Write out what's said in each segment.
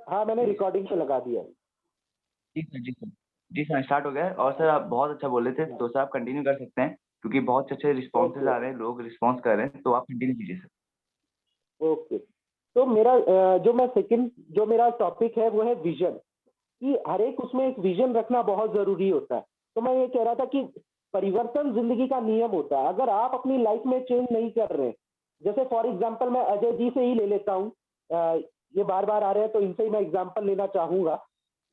हाँ, मैंने रिकॉर्डिंग पे लगा दिया है। जी सर, जी सर। जी सर, स्टार्ट हो गया है। और सर आप बहुत अच्छा बोल रहे थे, तो सर आप कंटिन्यू कर सकते हैं, क्योंकि बहुत अच्छे रिस्पॉन्सेज आ रहे हैं, लोग रिस्पॉन्स कर रहे हैं, तो आप कंटिन्यू कीजिए सर। ओके, तो मेरा जो मेरा टॉपिक है वो है विजन, कि हर एक उसमें एक विजन रखना बहुत जरूरी होता है। तो मैं ये कह रहा था कि परिवर्तन जिंदगी का नियम होता है। अगर आप अपनी लाइफ में चेंज नहीं कर रहे, जैसे फॉर एग्जांपल मैं अजय जी से ही ले लेता हूँ, ये बार बार आ रहे हैं तो इनसे ही मैं एग्जांपल लेना चाहूंगा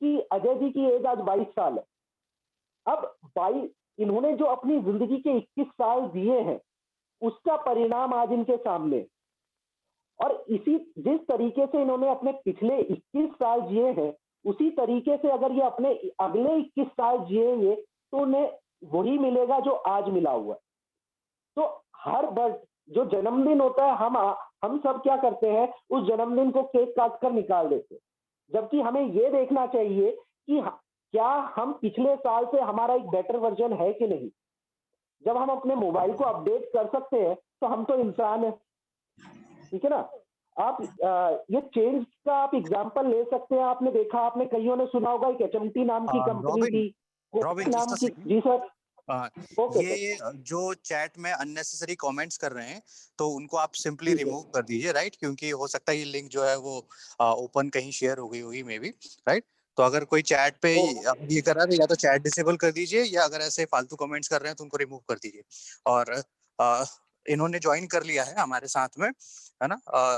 कि अजय जी की एज आज 22 साल है। अब 22 इन्होंने जो अपनी जिंदगी के 21 साल दिए हैं, उसका परिणाम आज इनके सामने। और इसी जिस तरीके से इन्होंने अपने पिछले 21 साल जिए हैं, उसी तरीके से अगर ये अपने अगले 21 साल जिएंगे तो उन्हें वही मिलेगा जो आज मिला हुआ है। तो हर बर्थ जो जन्मदिन होता है, हम सब क्या करते हैं, उस जन्मदिन को केक काट कर निकाल देते हैं, जबकि हमें ये देखना चाहिए कि क्या हम पिछले साल से हमारा एक बेटर वर्जन है कि नहीं। जब हम अपने मोबाइल को अपडेट कर सकते हैं तो हम तो इंसान है, ठीक है ना। आप ये चेंज का आप एग्जांपल ले सकते हैं। आपने देखा, आपने कईयों ने सुना होगा, एक एचएमटी नाम की कंपनी रॉबिन, थी, रॉबिन नाम just a की। second. जी सर। Okay sir. ये जो चैट में अननेसेसरी कमेंट्स कर रहे हैं तो उनको आप सिंपली ठीक है। रिमूव कर दीजिए, राइट? क्योंकि हो सकता है ये लिंक जो है वो ओपन कहीं शेयर हो गई होगी मे बी, राइट? तो अगर कोई चैट पे ये कर रहा है तो या तो चैट डिसेबल कर दीजिए, या अगर ऐसे फालतू कमेंट्स कर रहे हैं तो उनको रिमूव कर दीजिए। और इन्होंने ज्वाइन कर लिया है हमारे साथ में, है ना,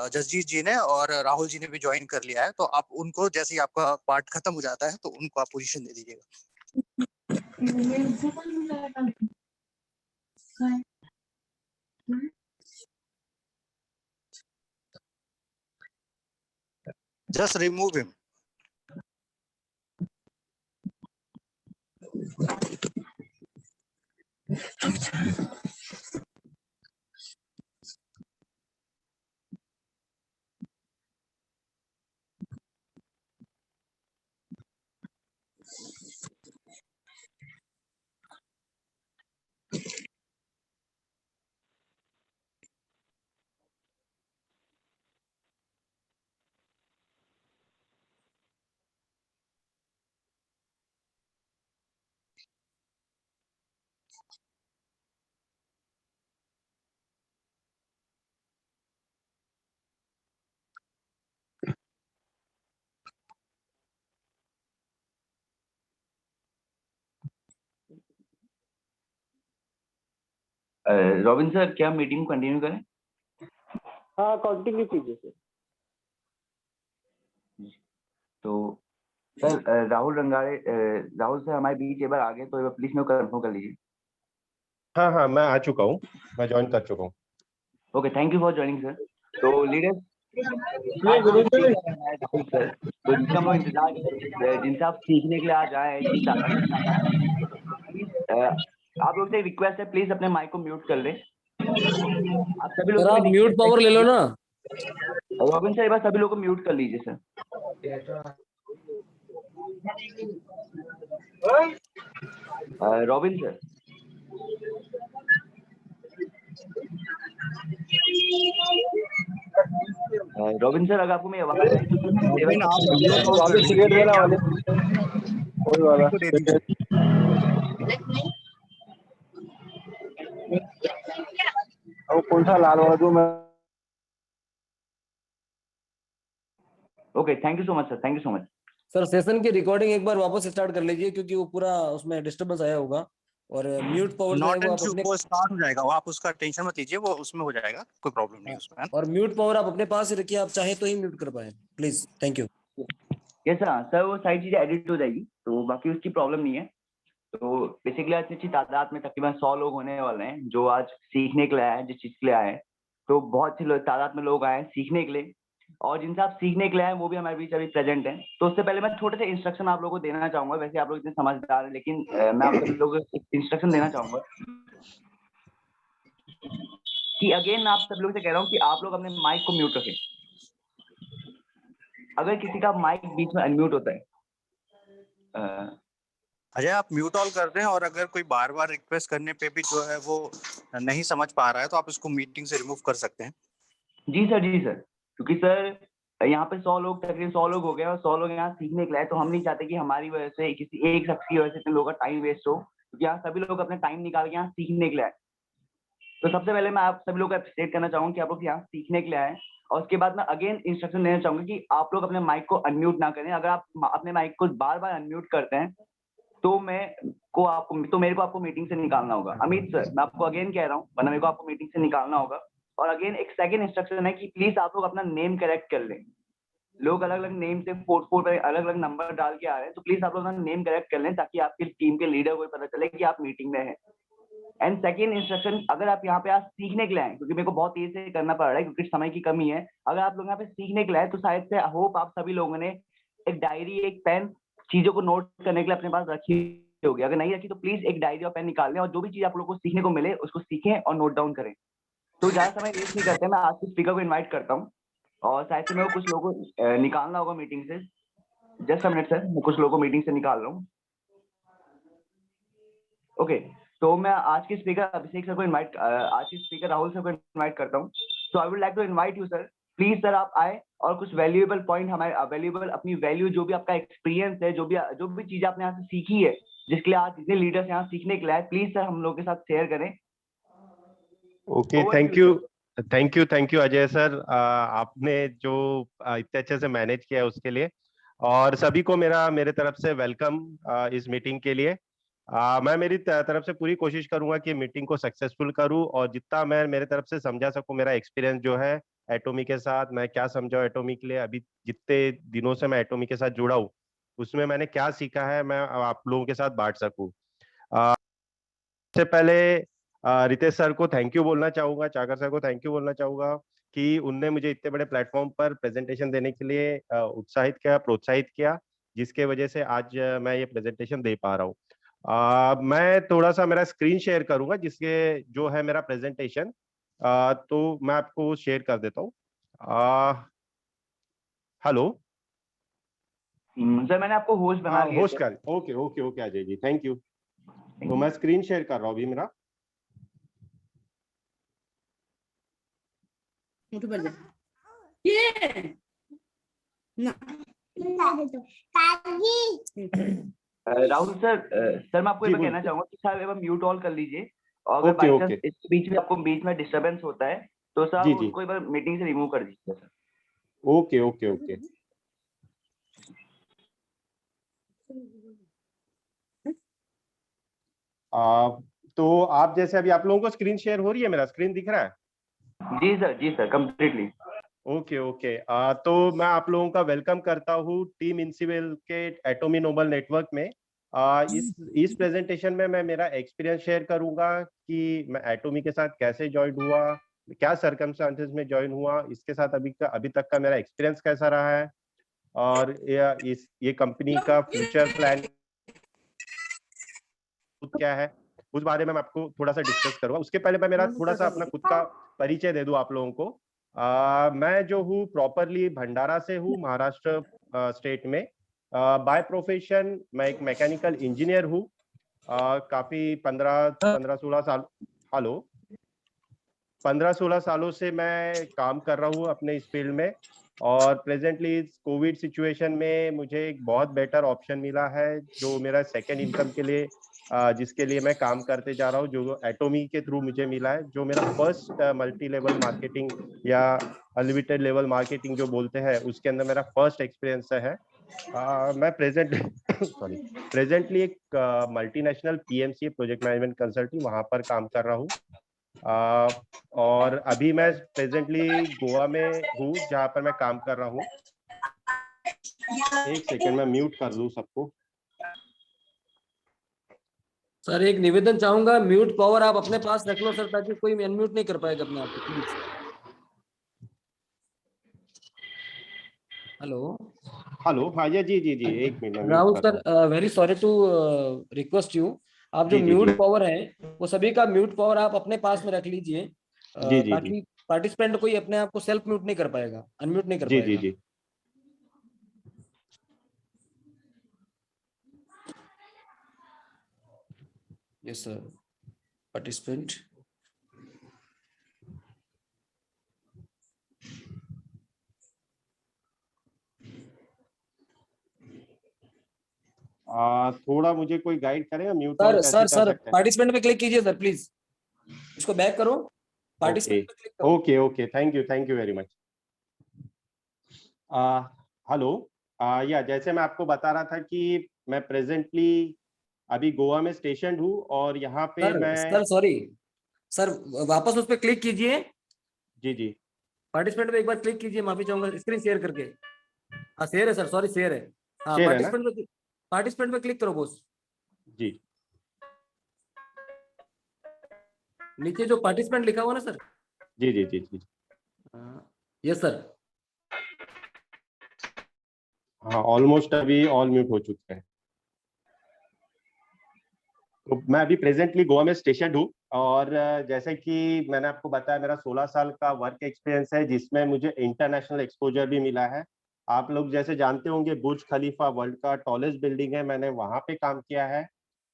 जसजीत जी ने और राहुल जी ने भी ज्वाइन कर लिया है। तो आप उनको जैसे ही आपका पार्ट खत्म हो जाता है तो उनको आप पोजीशन दे दीजिएगा। Just remove him. Robin sir, क्या मीटिंग कंटिन्यू करें? हाँ, कंटिन्यू कीजिए सर। तो सर राहुल सर हमारे बीच एक बार आ गए, तो प्लीज मैं कंफर्म कर लीजिए। हाँ हाँ, मैं आ चुका हूँ, मैं ज्वाइन कर चुका हूँ। Okay, thank you for joining sir. तो लीडर्स, राहुल सर, तो जिनका हम लोग इंतजार कर रहे हैं, जिनसे आप सीखने के लिए आज आए हैं, आप लोग से रिक्वेस्ट है, प्लीज अपने माइक को म्यूट कर लें। आप सभी लोग आप म्यूट पावर ले लो ना। रॉबिन सर, एक बार सभी लोग को म्यूट कर लीजिए sir. Robin sir, robin sir, अगर आपको मेरी आवाज आई तो रॉबिन, आप वीडियो ऑन कर सिगरेट लीजिए। देना वाले कोई वाला दे दीजिए। वो कौन सा लाल वाला जो मैं। Okay, thank you so much sir, thank you so much sir session की रिकॉर्डिंग एक बार वापस स्टार्ट कर लीजिए, क्योंकि वो पूरा उसमें डिस्टर्बेंस आया होगा। और म्यूट पावर जो है नॉट वो एन आप इशू, अपने वो स्टार्ट हो जाएगा, वो आप उसका टेंशन मत लीजिए, वो उसमें हो जाएगा, कोई प्रॉब्लम नहीं उसमें। और म्यूट पावर आप अपने पास ही रखिए, आप चाहे तो ही म्यूट कर पाए please. Thank you. Yes sir, वो सारी चीजें एडिट हो जाएगी, तो बाकी उसकी प्रॉब्लम नहीं है। तो बेसिकली आज अच्छी तादाद में तकरीबन 100 लोग होने वाले हैं जो आज सीखने के लिए आए हैं, जिस चीज के लिए आए हैं। तो बहुत अच्छी तादाद में लोग आए हैं सीखने के लिए, और जिनसे आप सीखने के लिए आए हैं वो भी हमारे बीच अभी प्रेजेंट हैं। तो उससे पहले मैं छोटे से इंस्ट्रक्शन आप लोगों को देना चाहूंगा। वैसे आप लोग इतने समझदार हैं, लेकिन मैं आप सभी लोगों को इंस्ट्रक्शन देना चाहूंगा कि अगेन आप सब लोगों से कह रहा हूँ कि आप लोग अपने माइक को म्यूट रखें। अगर किसी का माइक बीच में अनम्यूट होता है, अजय आप म्यूट ऑल कर दें, और अगर कोई बार बार रिक्वेस्ट करने पे भी जो है वो नहीं समझ पा रहा है तो आप इसको मीटिंग से रिमूव कर सकते हैं। जी सर, जी सर, क्योंकि सर यहाँ पे 100 लोग, तकरीबन 100 लोग हो गए और 100 लोग यहाँ सीखने के लिए, तो हम नहीं चाहते कि हमारी वजह से, किसी एक शख्स की वजह से इतने लोगों का टाइम वेस्ट हो, क्योंकि यहाँ सभी लोग अपने टाइम निकाल के यहाँ सीखने के लिए आए। तो सबसे पहले मैं आप सभी लोग को अप्रिशिएट करना चाहूंगा कि आप लोग यहाँ सीखने के लिए आए। और उसके बाद मैं अगेन इंस्ट्रक्शन देना चाहूंगा कि आप लोग अपने माइक को अनम्यूट ना करें। अगर आप अपने माइक को बार बार अनम्यूट करते हैं तो मेरे को आपको मीटिंग से निकालना होगा। अमित सर, मैं आपको अगेन कह रहा हूँ, वरना मेरे को आपको मीटिंग से निकालना होगा। और अगेन एक सेकंड इंस्ट्रक्शन है कि प्लीज आप लोग अपना नेम करेक्ट कर लें। लोग अलग अलग नेम से 4 पर अलग अलग नंबर डाल के आ रहे हैं, तो प्लीज आप लोग अपना नेम करेक्ट कर लें ताकि आपकी टीम के लीडर को पता चले कि आप मीटिंग में हैं। एंड सेकंड इंस्ट्रक्शन, अगर आप यहाँ पे आज सीखने के लिए आए, क्योंकि मेरे को बहुत तेज से करना पड़ रहा है क्योंकि समय की कमी है, अगर आप लोग यहाँ पे सीखने के लिए आए तो शायद से होप आप सभी लोगों ने एक डायरी, एक पेन, चीजों को नोट करने के लिए अपने पास रखी होगी। अगर नहीं रखी तो प्लीज एक डायरी और पेन निकाल लें और जो भी चीज आप लोग को सीखने को मिले उसको सीखें और नोट डाउन करें। तो ज्यादा समय वेस्ट नहीं करते, मैं आज के स्पीकर को इन्वाइट करता हूँ और शायद से मेरे को कुछ लोगों को निकालना होगा मीटिंग से। जस्ट अ मिनट सर, मैं कुछ लोगों को मीटिंग से निकाल रहा हूँ। ओके, तो मैं आज के स्पीकर अभिषेक सर को आज के स्पीकर राहुल सर को इनवाइट करता हूँ। So I would like to invite you sir, please sir आप आए और कुछ वैल्यूएबल पॉइंट, हमारे वैल्यूएबल अपनी वैल्यू, जो भी आपका एक्सपीरियंस है, जो भी चीज आपने यहाँ से सीखी है, जिसके लिए आज जितने लीडर्स यहाँ सीखने के लिए आए, प्लीज सर हम लोग के साथ शेयर करें। Okay, thank you Ajay sir, आपने जो इतने अच्छे से मैनेज किया है उसके लिए, और सभी को मेरे तरफ से वेलकम इस मीटिंग के लिए। मैं मेरी तरफ से पूरी कोशिश करूंगा कि मीटिंग को सक्सेसफुल करूं और जितना मैं मेरे तरफ से समझा सकूं। मेरा एक्सपीरियंस जो है एटोमी के साथ, मैं क्या समझा एटोमी के लिए, अभी जितने दिनों से मैं एटोमी के साथ जुड़ा हूं उसमें मैंने क्या सीखा है, मैं आप लोगों के साथ बांट सकूं। सबसे पहले रितेश सर को थैंक यू बोलना चाहूंगा, चाकर सर को थैंक यू बोलना चाहूंगा कि उनने मुझे इतने बड़े प्लेटफॉर्म पर प्रेजेंटेशन देने के लिए उत्साहित किया, प्रोत्साहित किया, जिसके वजह से आज मैं ये प्रेजेंटेशन दे पा रहा हूँ। मैं थोड़ा सा मेरा स्क्रीन शेयर करूंगा जिसके जो है मेरा प्रेजेंटेशन, तो मैं आपको शेयर कर देता हूँ। हेलो सर, मैंने आपको होस्ट बना लिया होस्ट कर, okay okay okay Ajay ji, thank you. तो मैं स्क्रीन शेयर कर रहा हूँ अभी मेरा। राहुल सर, सर मैं आपको जी ये कहना बोलिए। चाहूंगा कि सर एक बार म्यूट ऑल कर लीजिए, और अगर ओके बाई ओके, चांस इस बीच में आपको डिस्टरबेंस होता है तो सर जी आप जी, उसको एक बार मीटिंग से रिमूव कर दीजिए सर। Okay okay okay. आ, तो आप जैसे अभी आप लोगों को स्क्रीन शेयर हो रही है, मेरा स्क्रीन दिख रहा है? जी सर कम्प्लीटली। Okay okay. तो मैं आप लोगों का वेलकम करता हूँ टीम इंसिवेल के एटोमी नोबल नेटवर्क में। इस प्रेजेंटेशन में मैं मेरा एक्सपीरियंस शेयर करूंगा कि मैं एटोमी के साथ कैसे ज्वाइन हुआ, क्या सर्कमस्टांसेस में ज्वाइन हुआ, इसके साथ अभी तक का मेरा एक्सपीरियंस कैसा रहा है, और ये कंपनी का फ्यूचर प्लान क्या है, उस बारे में मैं आपको थोड़ा सा डिस्कस करूंगा। उसके पहले मैं मेरा थोड़ा सा अपना खुद का परिचय दे दूं आप लोगों को। मैं जो हूँ प्रॉपरली भंडारा से हूँ, महाराष्ट्र स्टेट में। बाय प्रोफेशन मैं एक मैकेनिकल इंजीनियर हूँ। काफी 15-16 साल, हेलो, 15-16 सालों से मैं काम कर रहा हूँ अपने इस फील्ड में। और प्रेजेंटली कोविड सिचुएशन में मुझे एक बहुत बेटर ऑप्शन मिला है जो मेरा सेकेंड इनकम के लिए, जिसके लिए मैं काम करते जा रहा हूँ, जो एटोमी के थ्रू मुझे मिला है, जो मेरा फर्स्ट मल्टी लेवल मार्केटिंग या अनलिमिटेड लेवल मार्केटिंग जो बोलते हैं उसके अंदर मेरा फर्स्ट एक्सपीरियंस है। मैं प्रेजेंटली एक multinational PMC project management consulting वहां पर काम कर रहा हूँ। और अभी मैं प्रेजेंटली गोवा में हूँ जहाँ पर मैं काम कर रहा हूँ। एक सेकेंड मैं म्यूट कर लूँ सबको। सर एक निवेदन चाहूंगा, म्यूट पावर आप अपने पास रख लो सर, ताकि कोई अनम्यूट नहीं कर पाएगा अपने आप को, प्लीज। हेलो हेलो, हाँ जी जी जी जी, एक मिनट मैं म्यूट राहुल कर रहा सर, हूँ। Very sorry to request you, आप जो जी जी जी म्यूट पावर है वो सभी का म्यूट पावर आप अपने पास में रख लीजिए, जी जी जी ताकि पार्टिसिपेंट कोई अपने आप को सेल्फ म्यूट नहीं कर पाएगा, अनम्यूट नहीं कर जी जी पाएगा। जी। Yes sir, participant. थोड़ा मुझे कोई गाइड करेगा म्यूट सर ऑन कैसे कर सर सकते हैं? पार्टिसिपेंट पे क्लिक कीजिए सर प्लीज, इसको बैक करो, ओके पार्टिसिपेंट पे क्लिक करो। Okay okay, thank you very much. Hello, या जैसे मैं आपको बता रहा था कि मैं प्रेजेंटली अभी गोवा में स्टेशन हूँ और यहाँ पे सर मैं। सर सॉरी सर, वापस उस पर क्लिक कीजिए, जी जी पार्टिसिपेंट पे एक बार क्लिक कीजिए, माफी चाहूंगा, स्क्रीन शेयर करके। हाँ शेयर है सर, सॉरी शेयर है। हाँ शेर है ना? पार्टिसिपेंट पे क्लिक करो बॉस, जी नीचे जो पार्टिसिपेंट लिखा हुआ ना सर। जी जी जी जी। Yes sir. हाँ, ऑलमोस्ट अभी ऑल म्यूट हो चुके हैं। तो मैं अभी प्रेजेंटली गोवा में स्टेशन हूँ और जैसे कि मैंने आपको बताया, मेरा 16 साल का वर्क एक्सपीरियंस है जिसमें मुझे इंटरनेशनल एक्सपोजर भी मिला है। आप लोग जैसे जानते होंगे, बुर्ज खलीफा वर्ल्ड का टॉलेस्ट बिल्डिंग है, मैंने वहां पे काम किया है।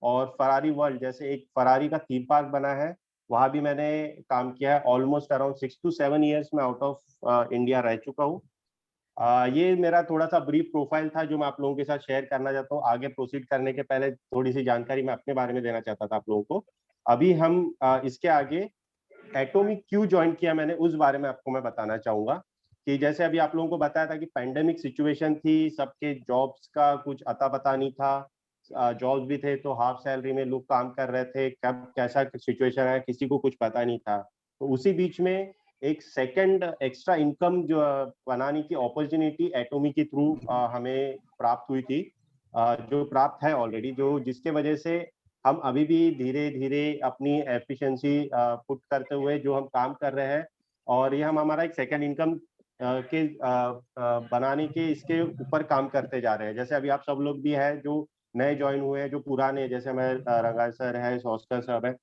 और फरारी वर्ल्ड, जैसे एक फरारी का थीम पार्क बना है, वहां भी मैंने काम किया है। ऑलमोस्ट अराउंड 6 to 7 years में आउट ऑफ इंडिया रह चुका हूँ। ये मेरा थोड़ा सा ब्रीफ प्रोफाइल था जो मैं आप लोगों के साथ शेयर करना चाहता हूँ। आगे प्रोसीड करने के पहले थोड़ी सी जानकारी मैं अपने बारे में देना चाहता था आप लोगों को। अभी हम इसके आगे एटॉमिक क्यों ज्वाइन किया मैंने, उस बारे में आपको मैं बताना चाहूंगा। कि जैसे अभी आप लोगों को बताया था कि पैंडेमिक सिचुएशन थी, सबके जॉब्स का कुछ अता पता नहीं था। जॉब्स भी थे तो हाफ सैलरी में लोग काम कर रहे थे, कब कैसा सिचुएशन है किसी को कुछ पता नहीं था। तो उसी बीच में एक सेकंड एक्स्ट्रा इनकम जो बनाने की अपॉर्चुनिटी एटोमी के थ्रू हमें प्राप्त हुई थी, जो प्राप्त है ऑलरेडी, जो जिसके वजह से हम अभी भी धीरे धीरे अपनी एफिशिएंसी पुट करते हुए जो हम काम कर रहे हैं, और ये हम हमारा एक सेकंड इनकम के बनाने के इसके ऊपर काम करते जा रहे हैं। जैसे अभी आप सब लोग भी हैं जो नए ज्वाइन हुए हैं, जो पुराने, जैसे हमारे रंगाल सर है, ऑस्कर साहब है,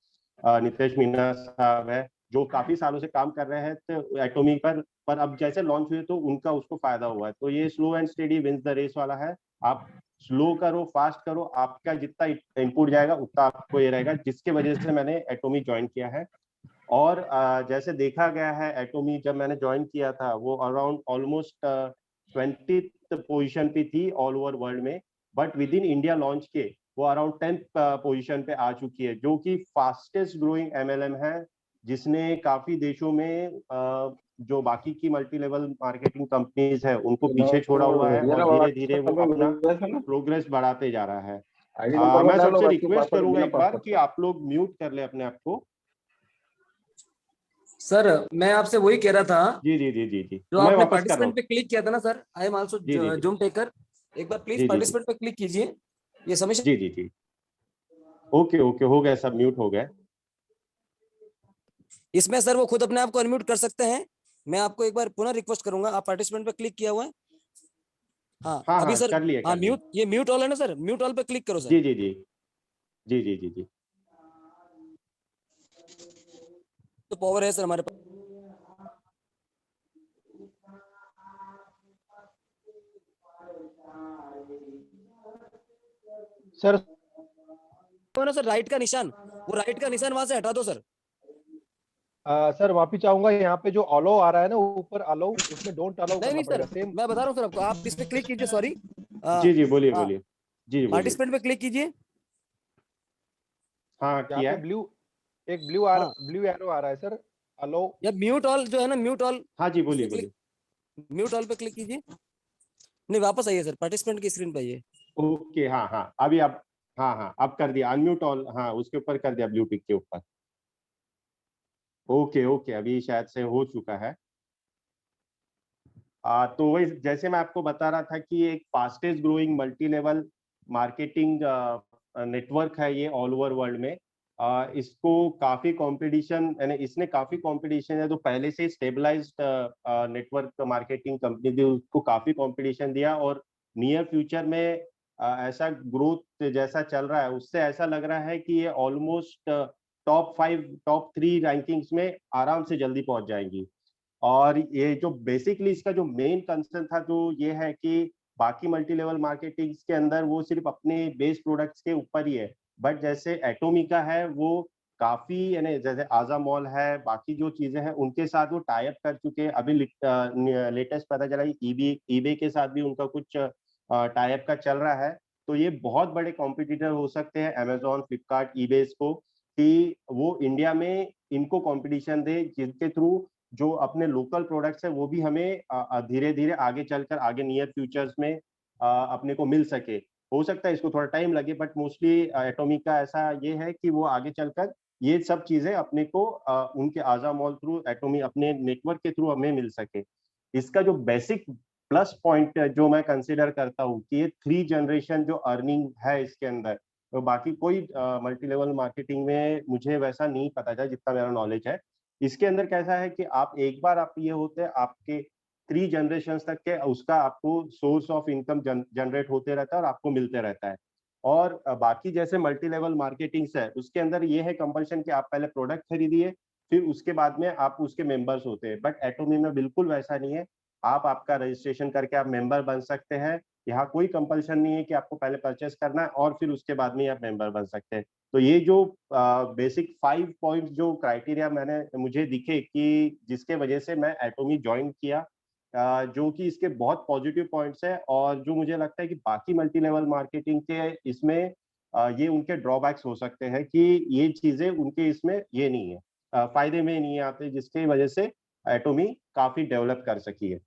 नितेश मीना साहब है, जो काफी सालों से काम कर रहे हैं तो एटोमी पर अब जैसे लॉन्च हुए तो उनका उसको फायदा हुआ है। तो ये slow and steady wins the race वाला है। आप स्लो करो फास्ट करो, आपका जितना इनपुट जाएगा उतना आपको ये रहेगा, जिसके वजह से मैंने एटोमी ज्वाइन किया है। और जैसे देखा गया है, एटोमी जब मैंने ज्वाइन किया था वो अराउंड ऑलमोस्ट 20th पोजीशन पे थी ऑल ओवर वर्ल्ड में, but with in India launch के वो अराउंड 10th पोजीशन पे आ चुकी है, जो कि फास्टेस्ट ग्रोइंग एमएलएम है, जिसने काफी देशों में जो बाकी की मल्टी लेवल मार्केटिंग कंपनीज है उनको पीछे छोड़ा हुआ है, और धीरे धीरे वो अपना प्रोग्रेस बढ़ाते जा रहा है। मैं सबसे रिक्वेस्ट करूंगा एक बार कि आप लोग म्यूट कर ले अपने आप को। सर मैं आपसे वही कह रहा था, जी जी जी जी जी, जो तो मैं आपने वापस कर रहा पार्टिसिपेंट हूँ। पे क्लिक किया था ना सर, आई एम आल्सो जी जी जी जूम टेकर, एक बार प्लीज जी जी जी पार्टिसिपेंट पे क्लिक कीजिए, ये सबमिशन। जी जी जी। ओके ओके, हो गया, सब म्यूट हो गया। इसमें सर वो खुद अपने आप को अनम्यूट कर सकते हैं। मैं आपको एक बार पुनः रिक्वेस्ट करूंगा, आप पार्टिसिपेंट पे क्लिक किया हुआ है? हाँ हाँ अभी हाँ, सर, कर लिए हाँ कर लिए। म्यूट, ये म्यूट ऑल है ना सर, म्यूट ऑल पे क्लिक करो सर। जी जी जी जी जी जी जी। तो पावर है सर हमारे पास। सर तो ना सर राइट का निशान, वो राइट का निशान वहां से हटा दो सर। सर वापिस चाहूंगा, यहाँ पे जो अलो आ रहा है ना ऊपर, अलो, उसमें डोंट अलाउ नहीं करना नहीं सर, पड़ेगा सेम। मैं बता रहा हूँ सर आपको, आप इस पे क्लिक कीजिए, सॉरी जी जी, बोलिए बोलिए। जी जी बोलिए। पार्टिसिपेंट पे क्लिक कीजिए। हाँ, यहाँ किया पे है। एक हाँ ब्लू एरो आ रहा है सर, अलो। या म्यूट ऑल जो है ना, म्यूट ऑल, हाँ जी, उस पे बोलिए क्लिक, बोलिए। म्यूट ऑल पे क्लिक कीजिए। नहीं वापस आइए सर, पार्टिसिपेंट की स्क्रीन पे आइए। ओके, हाँ हाँ, अभी आप, हाँ हाँ, अब कर दिया अनम्यूट ऑल, हाँ उसके ऊपर कर दिया, ब्लू टिक के ऊपर। ओके ओके, अभी शायद से हो चुका है। तो वही, जैसे मैं आपको बता रहा था कि एक fastest growing multi level marketing network है ये ऑल ओवर वर्ल्ड में। इसको काफी कंपटीशन, यानी इसने काफी कंपटीशन है, तो पहले से स्टेबलाइज्ड नेटवर्क मार्केटिंग कंपनी थी, उसको काफी कंपटीशन दिया, और नियर फ्यूचर में ऐसा ग्रोथ जैसा चल रहा है उससे ऐसा लग रहा है कि ये ऑलमोस्ट टॉप 5 टॉप 3 रैंकिंग्स में आराम से जल्दी पहुंच जाएंगी। और ये जो बेसिकली इसका जो मेन कंसर्न था जो ये है कि बाकी मल्टी लेवल मार्केटिंग के अंदर वो सिर्फ अपने बेस प्रोडक्ट्स के ऊपर ही है, बट जैसे एटोमी का है वो काफी, यानी जैसे आजा मॉल है, बाकी जो चीजें हैं उनके साथ वो टाई अप कर चुके हैं। अभी लेटेस्ट पता चला ईबे के साथ भी उनका कुछ टाई अप का चल रहा है। तो ये बहुत बड़े कॉम्पिटिटर हो सकते हैं अमेजोन, फ्लिपकार्ट, ईबेस को, कि वो इंडिया में इनको कंपटीशन दे, जिनके थ्रू जो अपने लोकल प्रोडक्ट्स है वो भी हमें धीरे धीरे आगे चलकर आगे नियर फ्यूचर्स में अपने को मिल सके। हो सकता है इसको थोड़ा टाइम लगे, बट मोस्टली एटॉमिक का ऐसा ये है कि वो आगे चलकर ये सब चीजें अपने को उनके आजा मॉल थ्रू, एटॉमी अपने नेटवर्क के थ्रू हमें मिल सके। इसका जो बेसिक प्लस पॉइंट जो मैं कंसिडर करता हूँ कि ये 3 जनरेशन जो अर्निंग है इसके अंदर, तो बाकी कोई मल्टी लेवल मार्केटिंग में मुझे वैसा नहीं पता था जितना मेरा नॉलेज है। इसके अंदर कैसा है कि आप एक बार आप ये होते हैं आपके 3 जनरेशन तक के उसका आपको सोर्स ऑफ इनकम जनरेट होते रहता है और आपको मिलते रहता है। और बाकी जैसे मल्टी लेवल मार्केटिंग्स है उसके अंदर ये है कंपल्शन कि आप पहले प्रोडक्ट खरीदिए, फिर उसके बाद में आप उसके मेंबर्स होते हैं। बट एटॉमी में बिल्कुल वैसा नहीं है, आप आपका रजिस्ट्रेशन करके आप मेंबर बन सकते हैं। यहाँ कोई कंपल्शन नहीं है कि आपको पहले परचेस करना है और फिर उसके बाद में आप मेंबर बन सकते हैं। तो ये जो बेसिक 5 पॉइंट्स जो क्राइटेरिया मुझे दिखे कि जिसके वजह से मैं एटॉमी ज्वाइन किया, जो कि इसके बहुत पॉजिटिव पॉइंट्स है, और जो मुझे लगता है कि बाकी मल्टी लेवल मार्केटिंग के इसमें ये उनके ड्रॉबैक्स हो सकते हैं कि ये चीजें उनके इसमें ये नहीं है, फायदे में नहीं आते, जिसकी वजह से एटॉमी काफी डेवलप कर सकी है।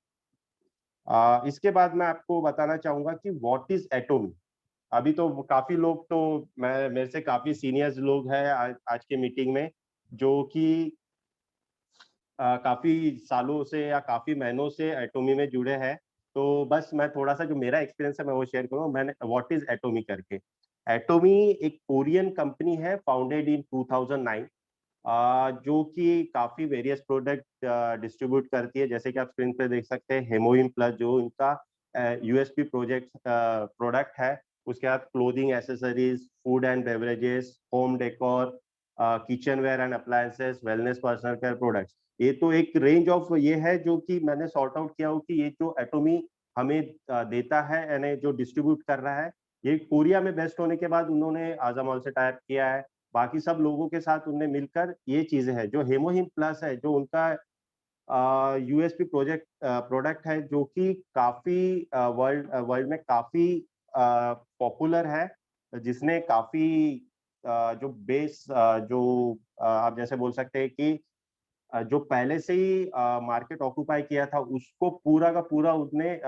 इसके बाद मैं आपको बताना चाहूंगा कि व्हाट इज एटॉमी। अभी तो काफी लोग, तो मैं मेरे से काफी सीनियर्स लोग हैं आज के मीटिंग में, जो कि काफी सालों से या काफी महीनों से एटॉमी में जुड़े हैं। तो बस मैं थोड़ा सा जो मेरा एक्सपीरियंस है मैं वो शेयर करूंगा। मैंने व्हाट इज एटॉमी करके, एटॉमी एक कोरियन कंपनी है, फाउंडेड इन 2009, जो कि काफी वेरियस प्रोडक्ट डिस्ट्रीब्यूट करती है। जैसे कि आप स्क्रीन पे देख सकते हैं हेमोइन प्लस, जो इनका यूएसपी प्रोडक्ट है। उसके बाद clothing, accessories, food and beverages, home decor, kitchenware and appliances, wellness, personal care products. ये तो एक रेंज ऑफ ये है जो कि मैंने सॉर्ट आउट किया हो कि ये जो एटॉमी हमें देता है यानी जो डिस्ट्रीब्यूट कर रहा है, ये कोरिया में बेस्ट होने के बाद उन्होंने आजामॉल से टाइप किया है। बाकी सब लोगों के साथ उनने मिलकर ये चीजें हैं। जो हेमोहिम प्लस है, जो उनका यूएसपी प्रोडक्ट है, जो कि काफी वर्ल्ड में काफी पॉपुलर है, जिसने काफी जो बेस जो आप जैसे बोल सकते हैं कि जो पहले से ही मार्केट ऑक्यूपाई किया था उसको पूरा का पूरा उसने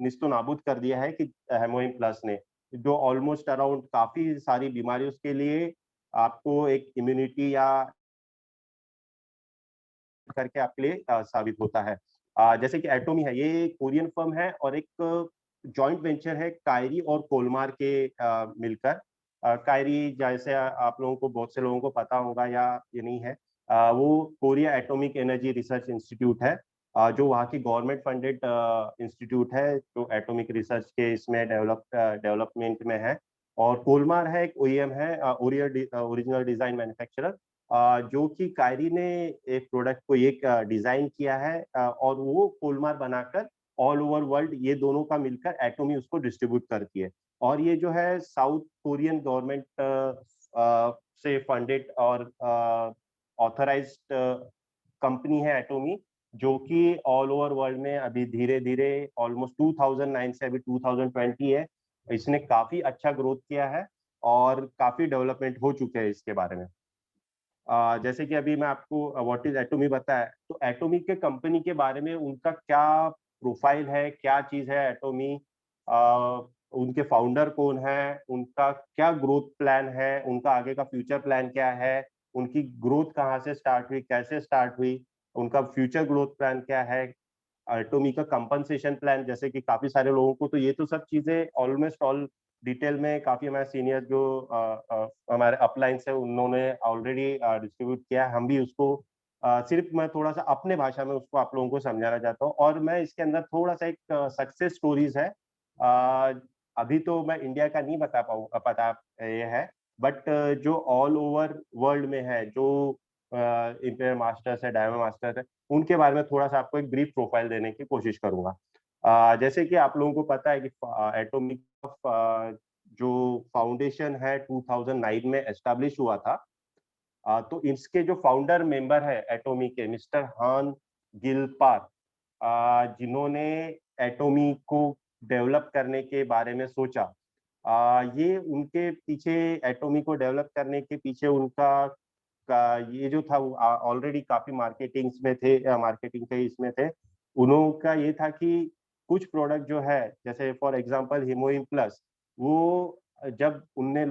निस्तो नाबूद कर दिया है कि हेमोइन प्लस ने, जो ऑलमोस्ट अराउंड काफी सारी बीमारियों के लिए आपको एक इम्यूनिटी या करके आपके लिए साबित होता है। जैसे कि एटॉमी है, ये कोरियन फर्म है और एक जॉइंट वेंचर है कायरी और कोलमार के मिलकर। कायरी जैसे आप लोगों को, बहुत से लोगों को पता होगा या ये नहीं है, वो Korea atomic energy research institute है, जो वहाँ की गवर्नमेंट फंडेड इंस्टीट्यूट है, जो एटॉमिक रिसर्च के इसमें डेवलपमेंट में है। और कोलमार है, एक ओईएम है, ओरिजिनल डिजाइन मैन्युफैक्चरर, जो कि कायरी ने एक प्रोडक्ट को एक डिजाइन किया है, और वो कोलमार बनाकर ऑल ओवर वर्ल्ड ये दोनों का मिलकर एटॉमी उसको डिस्ट्रीब्यूट करती है। और ये जो है साउथ कोरियन गवर्नमेंट से फंडेड और ऑथराइज्ड कंपनी है एटॉमी, जो कि ऑल ओवर वर्ल्ड में अभी धीरे धीरे ऑलमोस्ट 2009 से अभी 2020 है, इसने काफी अच्छा ग्रोथ किया है और काफी डेवलपमेंट हो चुके हैं इसके बारे में। जैसे कि अभी मैं आपको व्हाट इज एटॉमी बताया, तो एटॉमी के कंपनी के बारे में उनका क्या प्रोफाइल है, क्या चीज है एटॉमी, उनके फाउंडर कौन है, उनका क्या ग्रोथ प्लान है, उनका आगे का फ्यूचर प्लान क्या है, उनकी ग्रोथ कहाँ से स्टार्ट हुई, कैसे स्टार्ट हुई, उनका फ्यूचर ग्रोथ प्लान क्या है, एटॉमी का कंपनसेशन प्लान। जैसे कि काफी सारे लोगों को तो ये तो सब चीजें ऑलमोस्ट ऑल डिटेल में काफी हमारे सीनियर जो हमारे अपलाइन है उन्होंने ऑलरेडी डिस्ट्रीब्यूट किया है। हम भी उसको सिर्फ मैं थोड़ा सा अपने भाषा में उसको आप लोगों को समझाना चाहता हूँ। और मैं इसके अंदर थोड़ा सा एक सक्सेस स्टोरीज है, अभी तो मैं इंडिया का नहीं पता ये है, बट जो ऑल ओवर वर्ल्ड में है, जो इंपीरियल मास्टर्स है, डायमंड मास्टर्स है, उनके बारे में थोड़ा सा आपको एक ब्रीफ प्रोफाइल देने की कोशिश करूंगा। जैसे कि आप लोगों को पता है कि एटॉमिक जो फाउंडेशन है 2009 में एस्टैब्लिश हुआ था। तो इसके जो फाउंडर मेंबर है एटॉमी के, मिस्टर हान गिलपार, जिन्होंने एटॉमी को डेवलप करने के बारे में सोचा, ये उनके पीछे एटोमी को डेवलप करने के पीछे उनका ये जो था ऑलरेडी काफी मार्केटिंग के इसमें थे। उनका ये था कि कुछ प्रोडक्ट जो है, जैसे फॉर एग्जांपल हिमोइम प्लस, वो जब उनने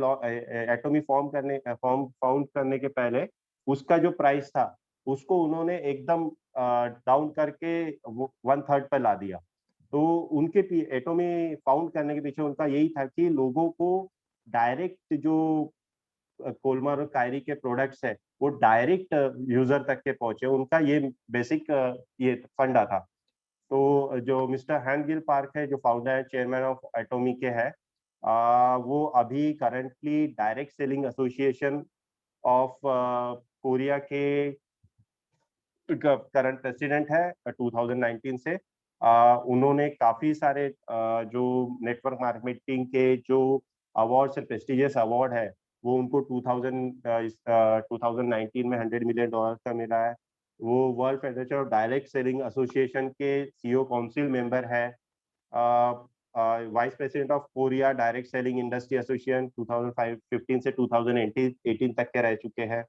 एटोमी फाउंड करने के पहले उसका जो प्राइस था उसको उन्होंने एकदम डाउन करके 1/3 पर ला दिया। तो उनके एटोमी फाउंड करने के पीछे उनका यही था कि लोगों को डायरेक्ट जो कोलमार और कायरी के प्रोडक्ट्स है वो डायरेक्ट यूजर तक के पहुंचे। उनका ये बेसिक ये फंडा था। तो जो मिस्टर हैंगिल पार्क है, जो founder and chairman of Atomy के है, वो अभी currently direct selling association of Korea के करंट प्रेसिडेंट है 2019 से। उन्होंने काफी सारे जो नेटवर्क मार्केटिंग के जो अवार्ड्स है, प्रेस्टिजियस अवार्ड है, वो उनको 2019 में $100 मिलियन का मिला है। वो world federation of direct selling association के सीईओ काउंसिल मेंबर है। Vice president of Korea direct selling industry association 2015 से 2018 तक के रह चुके हैं।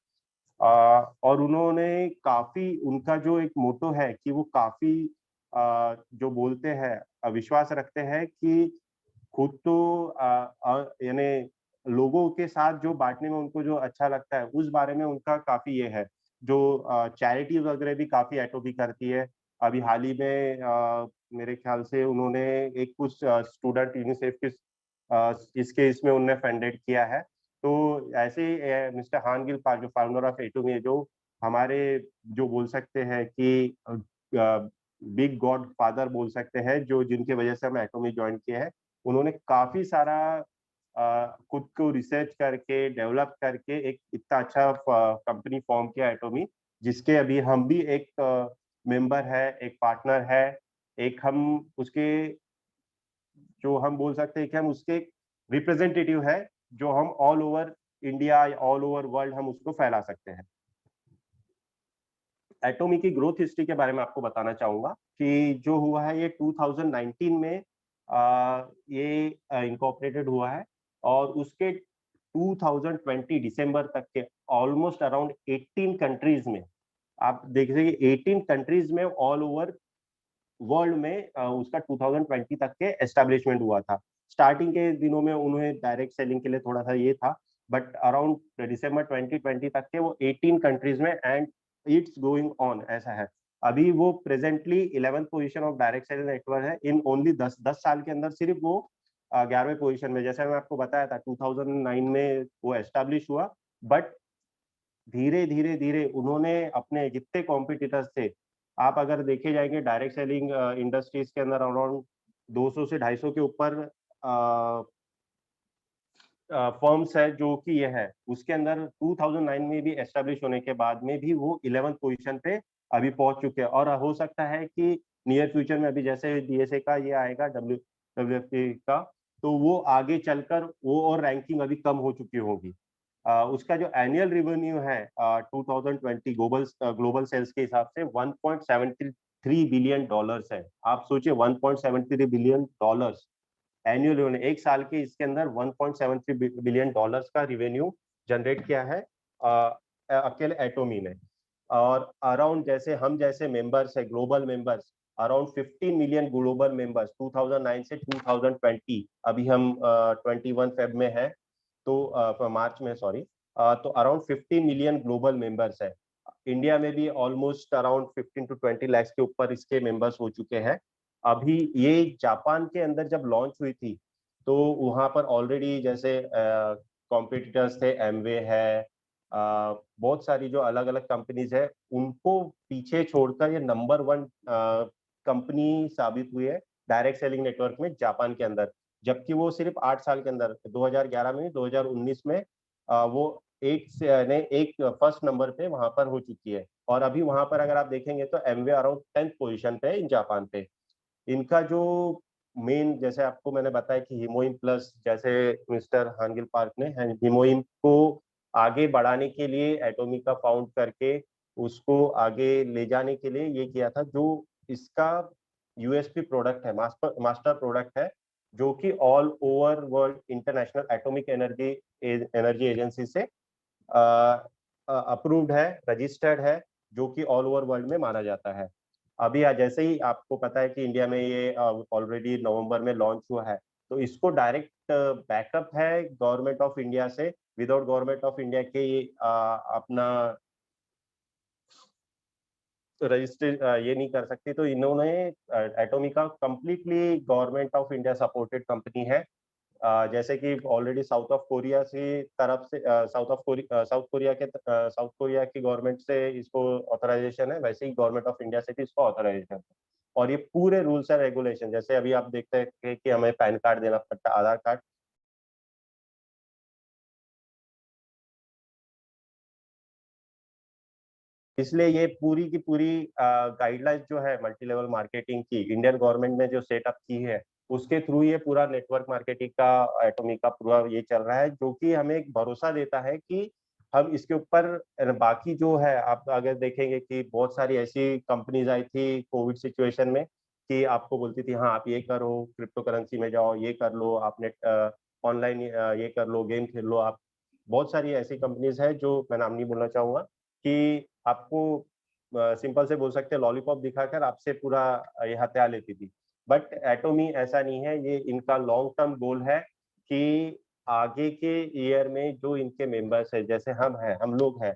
और उन्होंने काफी, उनका जो एक मोटो है कि वो काफी जो बोलते हैं विश्वास रखते हैं कि खुद तो यानी लोगों के साथ जो बांटने में उनको जो अच्छा लगता है उस बारे में उनका काफी ये है। जो चैरिटी वगैरह भी काफी एटोमी करती है। अभी हाल ही में मेरे ख्याल से उन्होंने एक कुछ स्टूडेंट यूनिसेफ के इसके इसमें उन्होंने फंडेड किया है। तो ऐसे मिस्टर हांगिल पार्क, जो फाउंडर ऑफ एटोमी, जो हमारे जो बोल सकते हैं कि बिग गॉड फादर बोल सकते हैं, जो जिनके वजह से हम एटोमी ज्वाइन किए हैं, उन्होंने काफी सारा खुद को रिसर्च करके डेवलप करके एक इतना अच्छा कंपनी फॉर्म किया एटोमी, जिसके अभी हम भी एक मेंबर है, एक पार्टनर है, एक हम उसके, जो हम बोल सकते हैं कि हम उसके रिप्रेजेंटेटिव है, जो हम all over India, all over world हम उसको फैला सकते हैं। एटोमी की ग्रोथ हिस्ट्री के बारे में आपको बताना चाहूंगा कि जो हुआ है ये 2019 में ये इनकॉर्पोरेटेड हुआ है, और उसके 2020 दिसंबर तक के ऑलमोस्ट अराउंड 18 कंट्रीज में आप देख सकते 18 कंट्रीज में ऑल ओवर वर्ल्ड में उसका 2020 तक के एस्टेब्लिशमेंट हुआ था। स्टार्टिंग के दिनों में उन्हें डायरेक्ट सेलिंग के लिए थोड़ा सा ये था, बट अराउंड दिसंबर 2020 तक के वो 18 कंट्रीज में, एंड इट्स गोइंग ऑन, ऐसा है। अभी वो presently 11th position of direct selling network है। इन ओनली 10 साल के अंदर सिर्फ वो 11वें पोजीशन में, जैसे मैं आपको बताया था 2009 में वो एस्टेब्लिश हुआ, बट धीरे धीरे धीरे उन्होंने अपने जितने कॉम्पिटिटर्स थे, आप अगर देखे जाएंगे डायरेक्ट सेलिंग इंडस्ट्रीज के अंदर अराउंड 200 से 250 के ऊपर फर्म्स है जो कि ये है, उसके अंदर 2009 में भी एस्टेब्लिश होने के बाद में भी वो 11th पोजीशन पे अभी पहुंच चुके हैं। और हो सकता है कि नियर फ्यूचर में अभी जैसे डीएसए का ये आएगा, डब्ल्यूएफपी का, तो वो आगे चलकर वो और रैंकिंग अभी कम हो चुकी होगी। उसका जो एनुअल रेवेन्यू है 2020 ग्लोबल सेल्स के हिसाब से $1.73 बिलियन है। आप सोचिए $1.73 बिलियन एनुअल रेवेन्यू, एक साल के इसके अंदर $1.73 बिलियन का रेवेन्यू जनरेट किया है अकेले एटोमी ने। और अराउंड जैसे हम जैसे मेंबर्स है, global members around 15 million global members 2009 से 2020, अभी हम 21 फेब में है, तो मार्च में, सॉरी, तो अराउंड 15 मिलियन ग्लोबल मेंबर्स है। इंडिया में भी ऑलमोस्ट अराउंड 15 to 20 लाख के ऊपर इसके मेंबर्स हो चुके हैं। अभी ये जापान के अंदर जब लॉन्च हुई थी, तो वहां पर ऑलरेडी जैसे कॉम्पिटिटर्स थे, एमवे है, बहुत सारी जो अलग अलग कंपनीज है, उनको पीछे छोड़कर ये नंबर 1 कंपनी साबित हुई है डायरेक्ट सेलिंग नेटवर्क में जापान के अंदर। जबकि वो सिर्फ 8 साल के अंदर 2011 में, 2019 में वो एक फर्स्ट नंबर पे वहां पर हो चुकी है। और अभी वहां पर अगर आप देखेंगे तो एमवे अराउंड 10th पोजीशन पे है इन जापान पे। इनका जो मेन, जैसे आपको मैंने बताया कि हिमोइम प्लस, जैसे मिस्टर हांगिल पार्क ने हिमोइम को आगे बढ़ाने के लिए एटोमी का फाउंड करके उसको आगे ले जाने के लिए ये किया था। जो इसका यूएसपी प्रोडक्ट है, मास्टर प्रोडक्ट है, जो कि all over world international atomic energy agency से अप्रूव्ड है, रजिस्टर्ड है, जो कि ऑल ओवर वर्ल्ड में माना जाता है। अभी जैसे ही आपको पता है कि इंडिया में ये ऑलरेडी नवंबर में लॉन्च हुआ है, तो इसको डायरेक्ट बैकअप है गवर्नमेंट ऑफ इंडिया से। विदाउट गवर्नमेंट ऑफ इंडिया के अपना रजिस्टर ये नहीं कर सकती, तो इन्होंने एटॉमिका completely government of India supported company है। जैसे कि ऑलरेडी साउथ ऑफ कोरिया से तरफ से साउथ कोरिया की गवर्नमेंट से इसको ऑथराइजेशन है, वैसे ही गवर्नमेंट ऑफ इंडिया से भी इसको ऑथराइजेशन है। और ये पूरे रूल्स एंड रेगुलेशन, जैसे अभी आप देखते हैं कि हमें पैन कार्ड देना पड़ता है, आधार कार्ड, इसलिए ये पूरी की पूरी गाइडलाइंस जो है मल्टी लेवल मार्केटिंग की इंडियन गवर्नमेंट ने जो सेटअप की है, उसके थ्रू ये पूरा नेटवर्क मार्केटिंग का एटॉमिक का पूरा ये चल रहा है, जो कि हमें एक भरोसा देता है कि हम इसके ऊपर बाकी जो है, आप अगर देखेंगे कि बहुत सारी ऐसी कंपनीज आई थी कोविड सिचुएशन में कि आपको बोलती थी हाँ आप ये करो, क्रिप्टो करेंसी में जाओ, ये कर लो, आपने ऑनलाइन ये कर लो, गेम खेल लो। आप बहुत सारी ऐसी कंपनीज है जो मैं नाम नहीं बोलना चाहूंगा कि आपको सिंपल से बोल सकते हैं लॉलीपॉप दिखाकर आपसे पूरा ये हत्या लेती थी। बट एटोमी ऐसा नहीं है, ये इनका लॉन्ग टर्म गोल है कि आगे के ईयर में जो इनके मेंबर्स है, जैसे हम लोग हैं,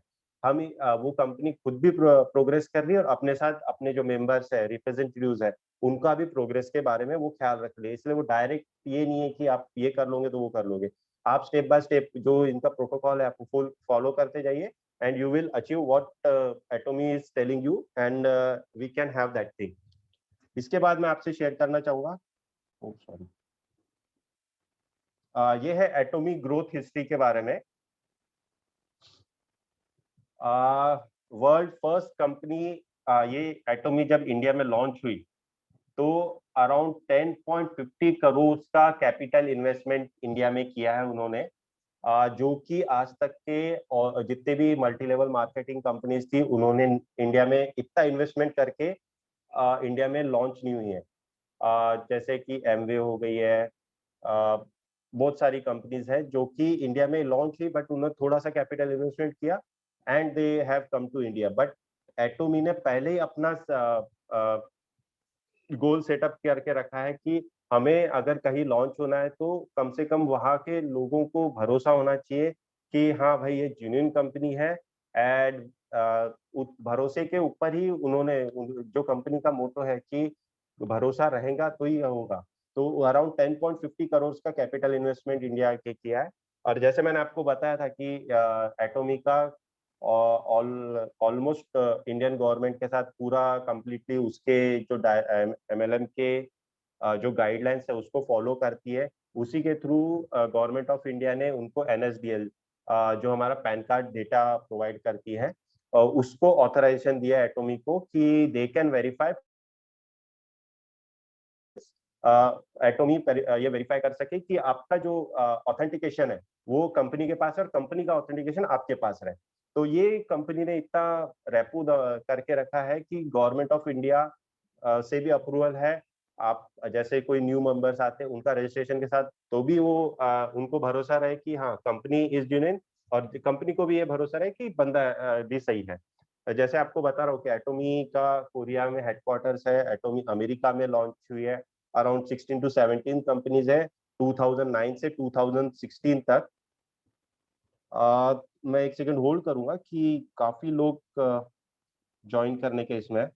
वो कंपनी खुद भी प्रोग्रेस कर रही है और अपने साथ अपने जो मेंबर्स है, रिप्रेजेंटेटिव्स है, उनका भी प्रोग्रेस के बारे में वो ख्याल रख रहे हैं। इसलिए वो डायरेक्ट ये नहीं है कि आप ये कर लोगे तो वो कर लोगे। आप स्टेप बाय स्टेप जो इनका प्रोटोकॉल है आप फॉलो करते जाइए and you will achieve what Atomy is telling you and we can have that thing. इसके बाद मैं आपसे शेयर करना चाहूंगा, सॉरी, ये है एटोमी ग्रोथ हिस्ट्री के बारे में। वर्ल्ड फर्स्ट कंपनी ये एटोमी जब इंडिया में लॉन्च हुई तो अराउंड 10.50 करोड़ का कैपिटल इन्वेस्टमेंट इंडिया में किया है उन्होंने, जो कि आज तक के और जितने भी मल्टी लेवल मार्केटिंग कंपनीज थी उन्होंने इंडिया में इतना इन्वेस्टमेंट करके इंडिया में लॉन्च नहीं हुई है। जैसे कि एमवे हो गई है, बहुत सारी कंपनीज है जो कि इंडिया में लॉन्च हुई बट उन्होंने थोड़ा सा कैपिटल इन्वेस्टमेंट किया and they have come to India. But Atomy ने पहले ही अपना गोल सेटअप करके रखा है कि हमें अगर कहीं लॉन्च होना है तो कम से कम वहाँ के लोगों को भरोसा होना चाहिए कि हाँ भाई ये जेन्युइन कंपनी है। एंड भरोसे के ऊपर ही उन्होंने जो कंपनी का मोटो है कि भरोसा रहेगा तो ही होगा, तो अराउंड 10.50 करोड़ का कैपिटल इन्वेस्टमेंट इंडिया के किया है। और जैसे मैंने आपको बताया था कि एटोमी का ऑलमोस्ट इंडियन गवर्नमेंट के साथ पूरा कंप्लीटली उसके जो एमएलएम के जो गाइडलाइंस है उसको फॉलो करती है। उसी के थ्रू गवर्नमेंट ऑफ इंडिया ने उनको एनएसडीएल जो हमारा पैन कार्ड डेटा प्रोवाइड करती है उसको ऑथराइजेशन दिया एटोमी को कि दे कैन वेरीफाई, एटोमी ये वेरीफाई कर सके कि आपका जो ऑथेंटिकेशन है वो कंपनी के पास है और कंपनी का ऑथेंटिकेशन आपके पास रहे। तो ये कंपनी ने इतना रेपो करके रखा है कि गवर्नमेंट ऑफ इंडिया से भी अप्रूवल है। आप जैसे कोई न्यू मेंबर्स आते हैं उनका रजिस्ट्रेशन के साथ तो भी वो उनको भरोसा रहे कि हाँ कंपनी इज जेन्युइन, और कंपनी को भी ये भरोसा रहे कि बंदा भी सही है। जैसे आपको बता रहा हूँ कि एटोमी का कोरिया में हेडक्वार्टर्स है, एटोमी अमेरिका में लॉन्च हुई है, अराउंड 16 to 17 कंपनीज है 2009 से 2016 तक। मैं एक सेकंड होल्ड करूंगा कि काफी लोग ज्वाइन करने के इसमें।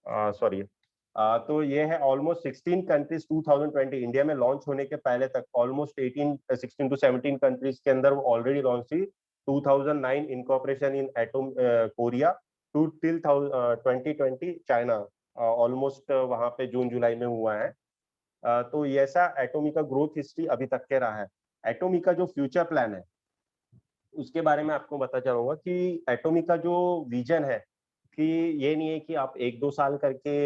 सॉरी, तो ये है ऑलमोस्ट 16 कंट्रीज 2020 इंडिया में लॉन्च होने के पहले तक ऑलमोस्ट 16 to 17 कंट्रीज के अंदर वो ऑलरेडी लॉन्च थी। 2009 incorporation in Atom Korea to till 2020 China, almost वहां पे जून जुलाई में हुआ है। तो ये ऐसा एटोमी का ग्रोथ हिस्ट्री अभी तक के रहा है। एटोमी का जो फ्यूचर प्लान है उसके बारे में आपको बता चाहूंगा कि एटोमी का जो विजन है कि ये नहीं है कि आप 1-2 साल करके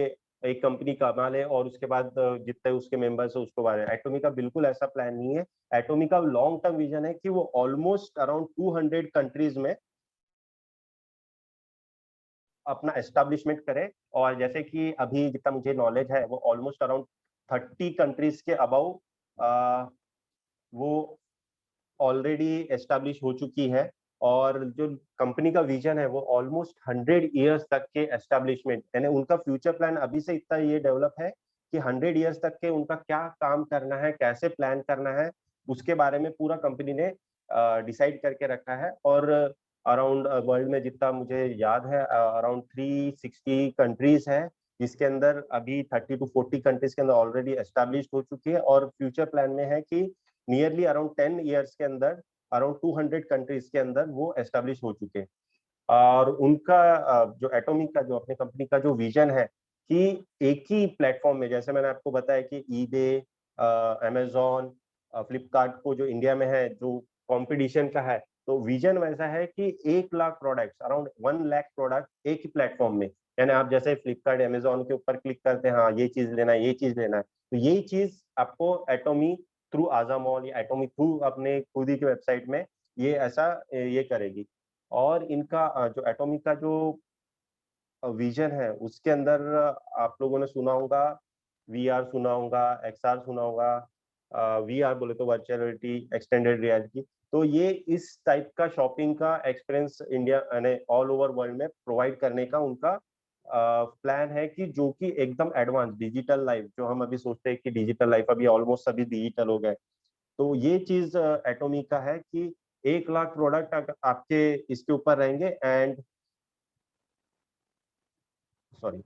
एक कंपनी कमा ले और उसके बाद जितने उसके मेंबर्स है उसको बारे। एटोमी का बिल्कुल ऐसा प्लान नहीं है। एटोमी का लॉन्ग टर्म विजन है कि वो ऑलमोस्ट अराउंड 200 कंट्रीज में अपना एस्टेब्लिशमेंट करे। और जैसे कि अभी जितना मुझे नॉलेज है वो ऑलमोस्ट अराउंड 30 कंट्रीज के अबाउ वो ऑलरेडी एस्टेब्लिश हो चुकी है। और जो कंपनी का विजन है वो ऑलमोस्ट 100 इयर्स तक के एस्टेब्लिशमेंट, यानी उनका फ्यूचर प्लान अभी से इतना ये डेवलप है कि 100 इयर्स तक के उनका क्या काम करना है, कैसे प्लान करना है, उसके बारे में पूरा कंपनी ने डिसाइड करके रखा है। और अराउंड वर्ल्ड में जितना मुझे याद है अराउंड 360 कंट्रीज है, जिसके अंदर अभी 30 to 40 कंट्रीज के अंदर ऑलरेडी एस्टेब्लिश हो चुकी है। और फ्यूचर प्लान में है कि नियरली अराउंड 10 इयर्स के अंदर अराउंड 200 कंट्रीज के अंदर वो एस्टेब्लिश हो चुके हैं। और उनका जो एटॉमिक का, जो अपने कंपनी का जो विजन है कि एक ही प्लेटफॉर्म में, जैसे मैंने आपको बताया कि ईबे, अमेजोन, फ्लिपकार्ट को जो इंडिया में है जो कंपटीशन का है, तो विजन वैसा है कि 1 lakh products, around 1 lakh product एक ही प्लेटफॉर्म में, यानी आप जैसे फ्लिपकार्ट, अमेजोन के ऊपर क्लिक करते हैं, हाँ ये चीज लेना है, ये चीज लेना है, तो यही चीज आपको एटॉमी थ्रू आजामॉल या एटॉमी थ्रू अपने खुद ही की वेबसाइट में ये ऐसा ये करेगी। और इनका जो एटॉमी का जो विजन है उसके अंदर आप लोगों ने सुना होगा, वीआर सुना होगा, एक्सआर सुना होगा। वीआर बोले तो वर्चुअल रियलिटी, एक्सटेंडेड रियलिटी, तो ये इस टाइप का शॉपिंग का एक्सपीरियंस इंडिया यानी ऑल ओवर वर्ल्ड में प्रोवाइड करने का उनका प्लान है, कि जो कि एकदम एडवांस डिजिटल लाइफ, जो हम अभी सोचते हैं कि डिजिटल लाइफ अभी ऑलमोस्ट सभी डिजिटल हो गए, तो ये चीज एटॉमी का है कि 1 लाख प्रोडक्ट आपके इसके ऊपर रहेंगे, एंड सॉरी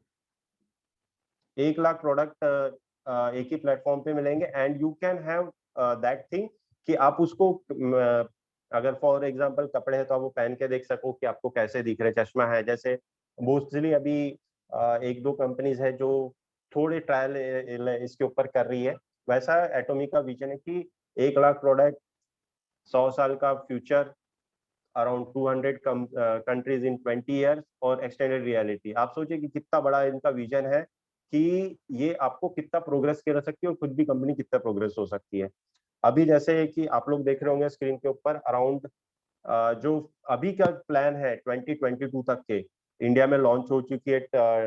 1 लाख प्रोडक्ट एक ही प्लेटफॉर्म पे मिलेंगे, and you can have that thing कि आप उसको अगर फॉर एग्जांपल कपड़े हैं तो आप वो पहन के देख सको कि आपको कैसे दिख रहे, चश्मा है, जैसे मोस्टली अभी 1-2 कंपनीज है जो थोड़े ट्रायल इसके ऊपर कर रही है, वैसा एटॉमी का विजन है कि 1 लाख प्रोडक्ट, 100 साल का future, around 200 countries in 20 years, और एक्सटेंडेड रियलिटी। आप सोचिए कि कितना बड़ा इनका विजन है कि ये आपको कितना प्रोग्रेस कर सकती है और खुद भी कंपनी कितना प्रोग्रेस हो सकती है। अभी जैसे कि आप लोग देख रहे होंगे स्क्रीन के ऊपर, अराउंड जो अभी का प्लान है 2022 तक के, इंडिया में लॉन्च हो चुकी है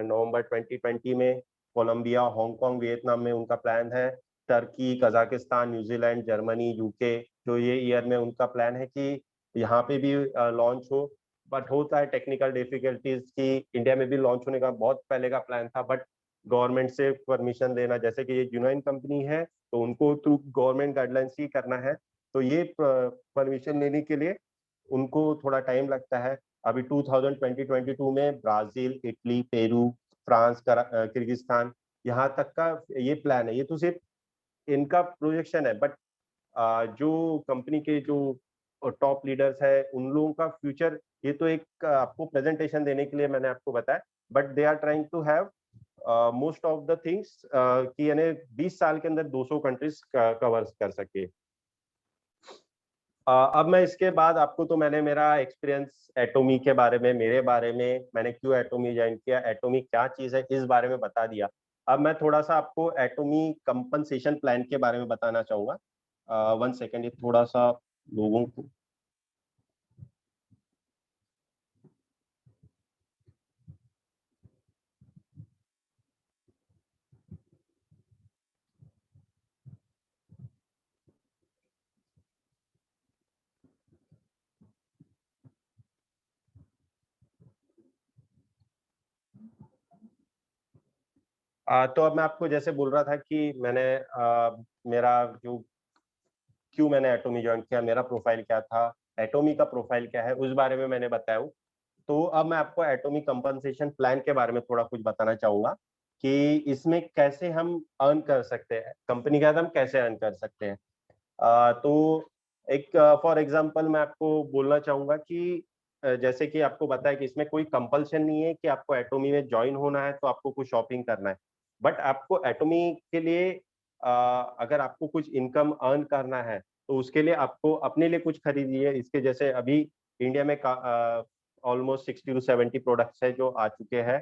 नवंबर 2020 में, कोलंबिया, हांगकांग, वियतनाम में उनका प्लान है, Turkey, Kazakhstan, New Zealand, Germany, UK, जो ये ईयर में उनका प्लान है कि यहाँ पे भी लॉन्च हो। बट होता है टेक्निकल डिफिकल्टीज कि इंडिया में भी लॉन्च होने का बहुत पहले का प्लान था, बट गवर्नमेंट से परमिशन लेना, जैसे कि ये यूनाइन कंपनी है तो उनको थ्रू गवर्नमेंट गाइडलाइंस ही करना है, तो ये परमिशन लेने के लिए उनको थोड़ा टाइम लगता है। अभी 2022 में Brazil, Italy, Peru, France, Kyrgyzstan, यहाँ तक का ये प्लान है। ये तो सिर्फ इनका प्रोजेक्शन है, बट जो कंपनी के जो टॉप लीडर्स है उन लोगों का फ्यूचर, ये तो एक आपको प्रेजेंटेशन देने के लिए मैंने आपको बताया, but they are trying to have most of the things कि यानी 20 साल के अंदर 200 कंट्रीज कवर कर सके। अब मैं इसके बाद आपको, तो मैंने मेरा एक्सपीरियंस एटॉमी के बारे में, मेरे बारे में, मैंने क्यों एटॉमी ज्वाइन किया, एटॉमी क्या चीज है, इस बारे में बता दिया। अब मैं थोड़ा सा आपको एटॉमी कंपनसेशन प्लान के बारे में बताना चाहूंगा। 1 सेकेंड, ये थोड़ा सा लोगों को तो अब मैं आपको जैसे बोल रहा था कि मैंने मेरा जो क्यों मैंने एटॉमी ज्वाइन किया, मेरा प्रोफाइल क्या था, एटॉमी का प्रोफाइल क्या है, उस बारे में मैंने बताया हूँ। तो अब मैं आपको एटॉमी कंपनसेशन प्लान के बारे में थोड़ा कुछ बताना चाहूंगा कि इसमें कैसे हम अर्न कर सकते हैं, कंपनी के साथ हम कैसे अर्न कर सकते हैं। तो एक फॉर एग्जांपल मैं आपको बोलना चाहूंगा कि जैसे कि आपको बताया कि इसमें कोई कंपल्शन नहीं है कि आपको एटॉमी में ज्वाइन होना है तो आपको कुछ शॉपिंग करना है, बट आपको एटॉमी के लिए अगर आपको कुछ इनकम अर्न करना है तो उसके लिए आपको अपने लिए कुछ खरीदिए। इसके जैसे अभी इंडिया में ऑलमोस्ट 60 to 70 प्रोडक्ट्स है जो आ चुके हैं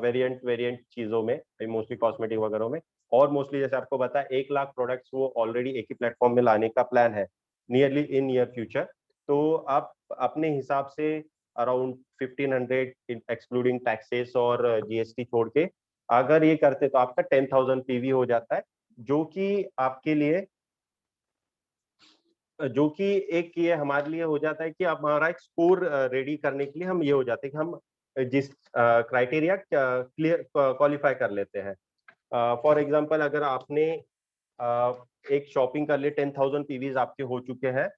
वेरिएंट चीजों में, मोस्टली कॉस्मेटिक वगैरह में, और मोस्टली जैसे आपको पता है 1 लाख प्रोडक्ट्स वो ऑलरेडी एक ही प्लेटफॉर्म में लाने का प्लान है नियरली इन नियर फ्यूचर। तो आप अपने हिसाब से अराउंड 1500 एक्सक्लूडिंग टैक्सेस और जीएसटी छोड़ के अगर ये करते तो आपका 10,000 पीवी हो जाता है, जो कि आपके लिए जो कि एक ये हमारे लिए हो जाता है कि अब हमारा एक स्कोर रेडी करने के लिए हम ये हो जाते हैं कि हम जिस क्राइटेरिया क्लियर क्वालिफाई कर लेते हैं। फॉर एग्जांपल अगर आपने एक शॉपिंग कर लिए 10,000 पीवीज आपके हो चुके हैं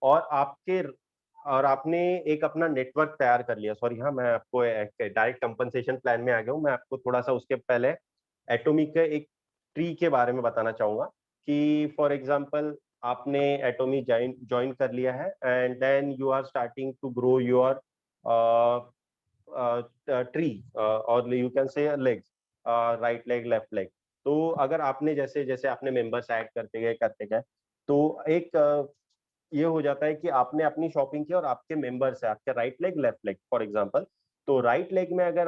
और आपने एक अपना नेटवर्क तैयार कर लिया। सॉरी, हाँ, मैं आपको डायरेक्ट कंपनसेशन प्लान में आ गया हूँ। मैं आपको थोड़ा सा उसके पहले एटॉमिक के एक ट्री के बारे में बताना चाहूंगा कि फॉर एग्जांपल आपने एटॉमी ज्वाइन कर लिया है and then you are starting to grow your tree और you can say legs, right leg, left leg. तो अगर आपने जैसे जैसे आपने मेंबर्स ऐड करते गए तो एक ये हो जाता है कि आपने अपनी शॉपिंग की और आपके मेंबर्स है, आपके right leg, left leg for example. तो राइट लेग में अगर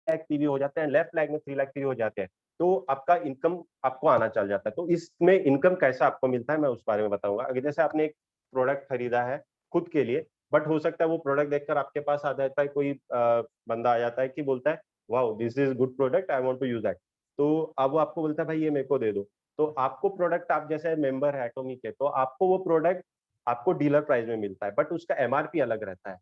लाख पीवी हो जाते हैं, लेफ्ट लेग में 3 लाख पीवी हो जाते हैं, तो आपका इनकम आपको आना चल जाता है। तो इसमें इनकम कैसा आपको मिलता है मैं उस बारे में बताऊंगा। अगर जैसे आपने एक प्रोडक्ट खरीदा है खुद के लिए, बट हो सकता है वो प्रोडक्ट देखकर आपके पास आ जाता है कोई बंदा आ जाता है कि बोलता है wow this is good product, I want to use that. तो अब वो आपको बोलता है भाई ये मेरे को दे दो। तो आपको प्रोडक्ट, आप जैसे मेंबर है एटॉमी के, तो आपको वो प्रोडक्ट आपको डीलर प्राइस में मिलता है, बट उसका एमआरपी अलग रहता है।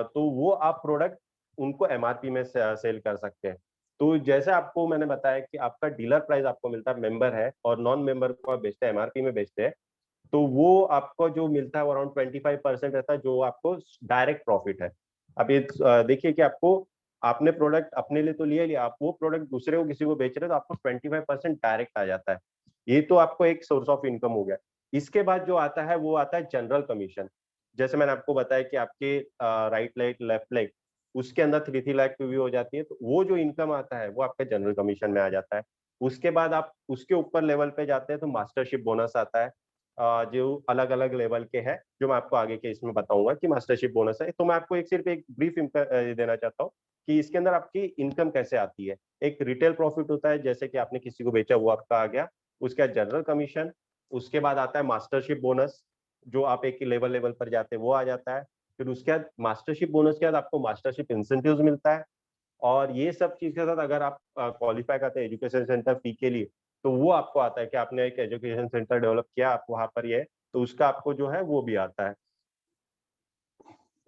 तो वो आप प्रोडक्ट उनको एमआरपी में सेल कर सकते हैं। तो जैसे आपको मैंने बताया कि आपका डीलर प्राइस आपको मिलता है, मेंबर है और नॉन मेंबर को आप बेचते हैं एमआरपी में बेचते हैं, तो वो आपको जो मिलता है वो अराउंड 25% रहता है, जो आपको डायरेक्ट प्रॉफिट है। अब ये देखिए कि आपको आपने प्रोडक्ट अपने लिए तो लिया, आप वो प्रोडक्ट दूसरे को किसी को बेच रहे हो तो आपको 25% डायरेक्ट आ जाता है। ये तो आपको एक सोर्स ऑफ इनकम हो गया। इसके बाद जो आता है वो आता है जनरल कमीशन। जैसे मैंने आपको बताया कि आपके राइट लेग, लेफ्ट लेग, उसके अंदर 3 लाख पीवी हो जाती है, तो वो जो इनकम आता है वो आपका जनरल कमीशन में आ जाता है। उसके बाद आप उसके ऊपर लेवल पे जाते हैं तो मास्टरशिप बोनस आता है, जो अलग अलग लेवल के हैं, जो मैं आपको आगे के इसमें बताऊंगा कि मास्टरशिप बोनस है। तो मैं आपको सिर्फ एक ब्रीफ देना चाहता हूँ कि इसके अंदर आपकी इनकम कैसे आती है। एक रिटेल प्रॉफिट होता है, जैसे कि आपने किसी को बेचा वो आपका आ गया। उसके बाद जनरल कमीशन, उसके बाद आता है मास्टरशिप बोनस, जो आप एक लेवल लेवल पर जाते हैं वो आ जाता है। फिर उसके बाद मास्टरशिप बोनस के बाद आपको मास्टरशिप इंसेंटिव्स मिलता है। और ये सब चीज के साथ अगर आप क्वालिफाई करते हैं एजुकेशन सेंटर फी के लिए, तो वो आपको आता है कि आपने एक एजुकेशन सेंटर डेवलप किया, आप वहां पर ये, तो उसका आपको जो है वो भी आता है।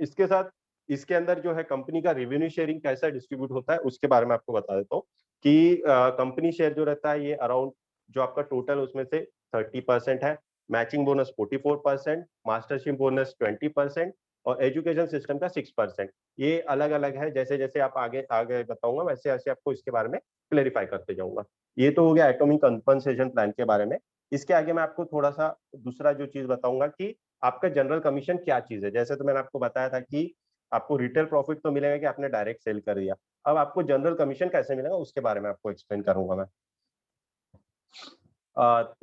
इसके साथ इसके अंदर जो है कंपनी का रेवेन्यू शेयरिंग कैसा डिस्ट्रीब्यूट होता है उसके बारे में आपको बता देता हूँ कि कंपनी शेयर जो रहता है ये अराउंड जो आपका टोटल उसमें से 30% है, मैचिंग बोनस 44%, मास्टरशिप बोनस 20% और एजुकेशन सिस्टम का 6%। ये अलग अलग है, जैसे जैसे आप आगे आगे बताऊंगा वैसे वैसे आपको इसके बारे में क्लेरिफाई करते जाऊंगा। ये तो हो गया एटॉमिक कंपनसेशन प्लान के बारे में। इसके आगे मैं आपको थोड़ा सा दूसरा जो चीज बताऊंगा कि आपका जनरल कमीशन क्या चीज है। जैसे तो मैंने आपको बताया था कि आपको रिटेल प्रॉफिट तो मिलेगा कि आपने डायरेक्ट सेल कर दिया, अब आपको जनरल कमीशन कैसे मिलेगा उसके बारे में आपको एक्सप्लेन करूंगा मैं।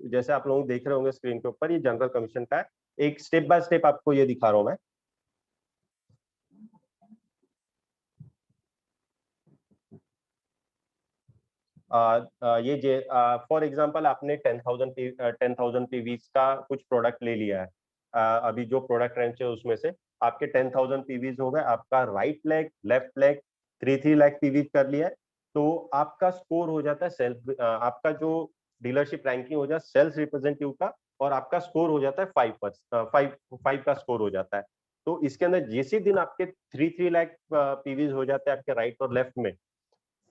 जैसे आप लोग देख रहे होंगे स्क्रीन के ऊपर, ये जनरल कमीशन का है, एक स्टेप बाय स्टेप आपको ये दिखा रहा हूं मैं। ये फॉर एग्जांपल आपने 10,000 पीवीज का कुछ प्रोडक्ट ले लिया है। अभी जो प्रोडक्ट रेंज है उसमें से आपके 10,000 पीवीज हो गए, आपका right leg, left leg 3 lakh PVs कर लिया है, तो आपका स्कोर हो जाता है सेल्फ, आपका जो डीलरशिप रैंकिंग हो जाता है सेल्स रिप्रेजेंटेटिव का, और आपका स्कोर हो जाता है 5 का स्कोर हो जाता है। तो इसके अंदर जिस दिन आपके 3 लाख पीवीज हो जाते हैं आपके राइट और लेफ्ट में,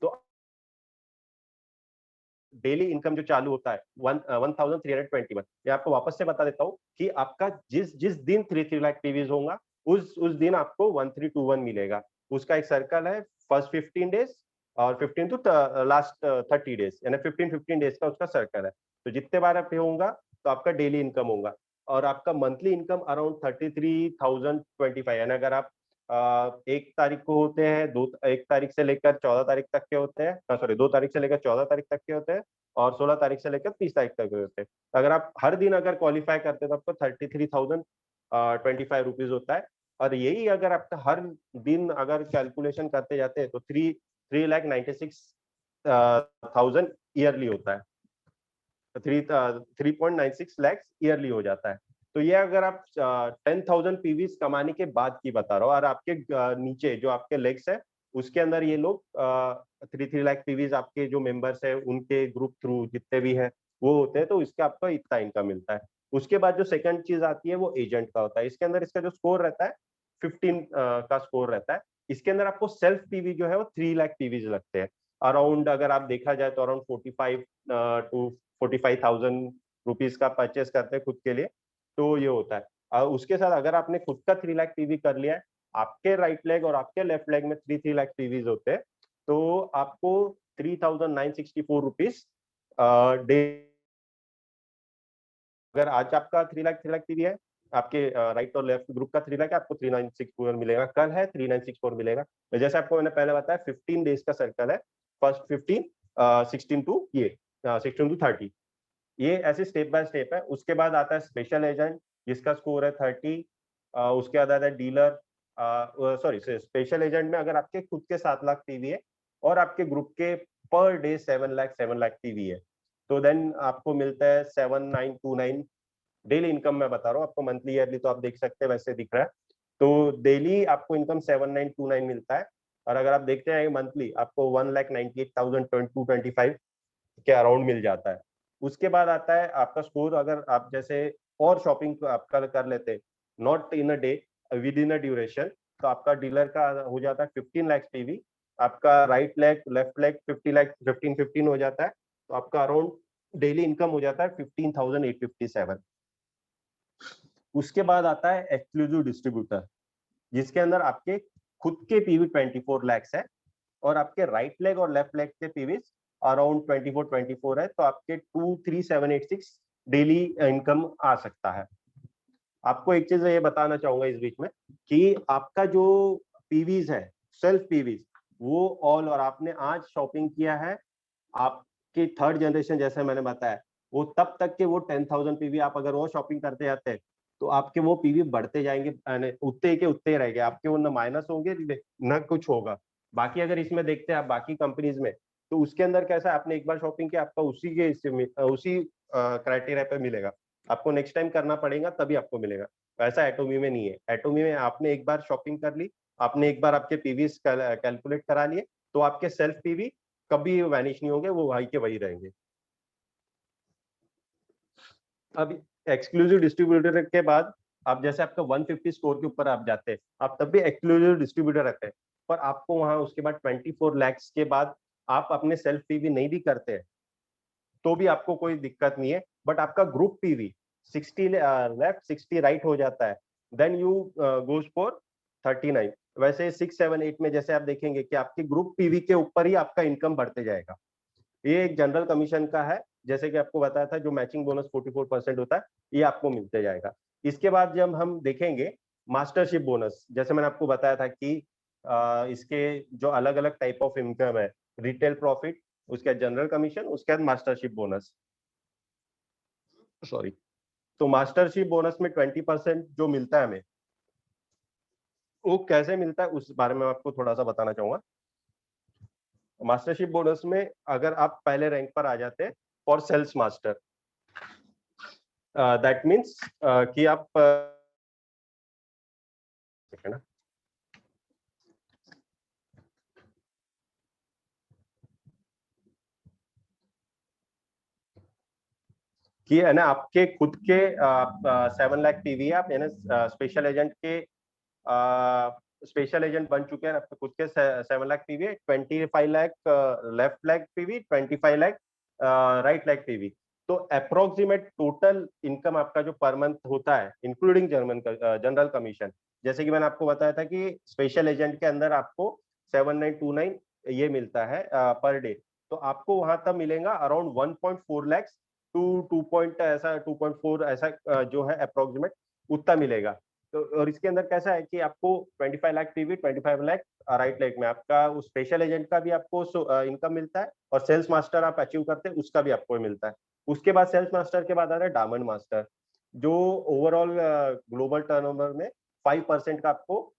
तो डेली इनकम जो चालू होता है 1321। मैं आपको वापस से बता देता हूँ कि आपका जिस जिस दिन 3 लाख पीवीज होगा उस दिन आपको 1321 मिलेगा। उसका एक सर्कल है, फर्स्ट 15 डेज और 15 टू लास्ट 30 डेज, यानी 15 डेज का उसका सर्कल है। तो जितने बार आप होगा तो आपका डेली इनकम होगा, और आपका मंथली इनकम अराउंड 33,025, यानी अगर आप 1 तारीख को होते हैं, 1 तारीख से लेकर 14 तारीख तक के होते हैं, सॉरी 2 तारीख से लेकर 14 तारीख तक के होते हैं, और 16 तारीख से लेकर 30 तारीख तक के होते हैं। अगर आप हर दिन अगर क्वालिफाई करते हैं तो आपको 33,025 रुपीज होता है। और यही अगर आपका हर दिन अगर कैलकुलेशन करते जाते हैं तो 3,96,000 ईयरली होता है, 3.96 लाख ईयरली हो जाता है। तो ये अगर आप 10,000 पीवीज कमाने के बाद की बता रहा हूँ, और आपके नीचे जो आपके लेग्स है उसके अंदर ये लोग 3 लाख पीवीज आपके जो मेंबर्स है उनके ग्रुप थ्रू जितने भी है वो होते हैं, तो इसका आपको इतना इनकम मिलता है। उसके बाद जो सेकंड चीज आती है वो एजेंट का होता है। इसके अंदर इसका जो स्कोर रहता है 15 का स्कोर रहता है। इसके अंदर आपको सेल्फ पीवी जो है वो 3 लाख पीवीज लगते हैं। अराउंड अगर आप देखा जाए तो अराउंड 45 टू 45,000 रुपीज का परचेस करते हैं खुद के लिए, तो ये होता है। उसके साथ अगर आपने खुद का 3 लाख पीवी कर लिया है, आपके राइट लेग और आपके लेफ्ट लेग में 3 लाख पीवीज होते हैं, तो आपको 3,964 रुपीज डे। अगर आज आपका 3 लाख पीवी है, आपके राइट और लेफ्ट ग्रुप का 3 लाख है, आपको 3,964 मिलेगा। कल है 3,964 मिलेगा। जैसे आपको मैंने पहले बताया 15 डेज का सर्कल है, फर्स्ट 15, 16 टू 30, ये ऐसे स्टेप बाय स्टेप है। उसके बाद आता है स्पेशल एजेंट जिसका स्कोर है 30। उसके बाद आता है डीलर, सॉरी स्पेशल एजेंट में अगर आपके खुद के 7 लाख पीवी है और आपके ग्रुप के पर डे 7 लाख पीवी है, तो देन आपको मिलता है 7,929 डेली इनकम। मैं बता रहा हूँ आपको, मंथली ईयरली तो आप देख सकते हैं वैसे दिख रहा है। तो डेली आपको इनकम 7,929 मिलता है। और अगर आप देखते हैं मंथली आपको 1,98,225 के अराउंड मिल जाता है। उसके बाद आता है आपका स्कोर। अगर आप जैसे और शॉपिंग आपका कर लेते, not in a day, with in a duration, तो आपका डीलर का हो जाता है 15 लाख पीवी। आपका right leg left leg 50 lakh 15 हो जाता है, तो आपका अराउंड डेली इनकम हो जाता है 15,857। उसके बाद आता है एक्सक्लूसिव डिस्ट्रीब्यूटर, जिसके अंदर आपके खुद के पीवी 24 लैक्स है और आपके राइट लेग और लेफ्ट लेग के पीवी अराउंड 24 है, तो आपके 23,786 डेली इनकम आ सकता है। आपको एक चीज ये बताना चाहूंगा इस बीच में कि आपका जो पीवीज है, सेल्फ पीवीज, वो ऑल, और आपने आज शॉपिंग किया है आपके थर्ड जनरेशन, जैसे मैंने बताया, वो तब तक के वो 10,000 पीवी आप अगर वो शॉपिंग करते जाते हैं तो आपके वो पीवी बढ़ते जाएंगे, उतने के उतने रहेंगे आपके, वो न माइनस होंगे न कुछ होगा। बाकी अगर इसमें देखते हैं आप बाकी कंपनीज में, तो उसके अंदर कैसा है, आपने एक बार शॉपिंग किया आपका उसी क्राइटेरिया पे मिलेगा, आपको नेक्स्ट टाइम करना पड़ेगा तभी आपको मिलेगा। ऐसा एटोमी में नहीं है। एटोमी में आपने एक बार शॉपिंग कर ली, आपने एक बार आपके पीवी कैलकुलेट करा लिए, तो आपके सेल्फ पीवी कभी वैनिश नहीं होंगे, वो वही के वही रहेंगे। अब एक्सक्लूसिव डिस्ट्रीब्यूटर के बाद आप जैसे आपका 150 स्कोर के ऊपर आप जाते हैं, आप तब भी एक्सक्लूसिव डिस्ट्रीब्यूटर रहते हैं, पर आपको वहां उसके बाद 24 लैक्स के बाद आप अपने सेल्फ पीवी नहीं भी करते हैं तो भी आपको कोई दिक्कत नहीं है। बट आपका ग्रुप पीवी 60 लेफ्ट 60 राइट हो जाता है, देन यू गोज फॉर 39। वैसे 6, 7, 8 में जैसे आप देखेंगे कि आपके ग्रुप पीवी के ऊपर ही आपका इनकम बढ़ते जाएगा। ये एक जनरल कमीशन का है, जैसे कि आपको बताया था, जो मैचिंग बोनस 44% होता है, ये आपको मिलते जाएगा। इसके बाद जब हम देखेंगे मास्टरशिप बोनस, जैसे मैंने आपको बताया था कि इसके जो अलग अलग टाइप ऑफ इनकम है, रिटेल प्रॉफिट, उसके बाद जनरल कमीशन, उसके बाद मास्टरशिप बोनस, सॉरी। तो मास्टरशिप बोनस में 20% जो मिलता है हमें, वो कैसे मिलता है उस बारे में आपको थोड़ा सा बताना चाहूंगा। मास्टरशिप बोनस में अगर आप पहले रैंक पर आ जाते हैं for sales master, that means कि आप कि है ना, आपके खुद के 7 लाख पीवी है, आप है ना स्पेशल एजेंट के स्पेशल एजेंट बन चुके हैं, आपके खुद के 7 लाख पीवी है, 25 lakh left leg PV, 25 lakh right leg PV. तो अप्रोक्सीमेट टोटल इनकम आपका जो पर मंथ होता है, इंक्लूडिंग जनरल कमीशन, जैसे कि मैंने आपको बताया था कि स्पेशल एजेंट के अंदर आपको 7,929 ये मिलता है पर डे, तो आपको वहां तब मिलेगा अराउंड 1.4 लाख टू 2.4 ऐसा जो है अप्रोक्सीमेट उतना मिलेगा। तो और इसके अंदर कैसा है कि आपको 25 lakh PV, 25 lakh right leg में आपका उस स्पेशल एजेंट का भी आपको इनकम मिलता है, और सेल्स मास्टर आप अचीव करते हैं उसका भी आपको मिलता है। उसके बाद सेल्स मास्टर के बाद आ रहा है डायमंड मास्टर, जो ओवरऑल ग्लोबल टर्नओवर में 5% का आपको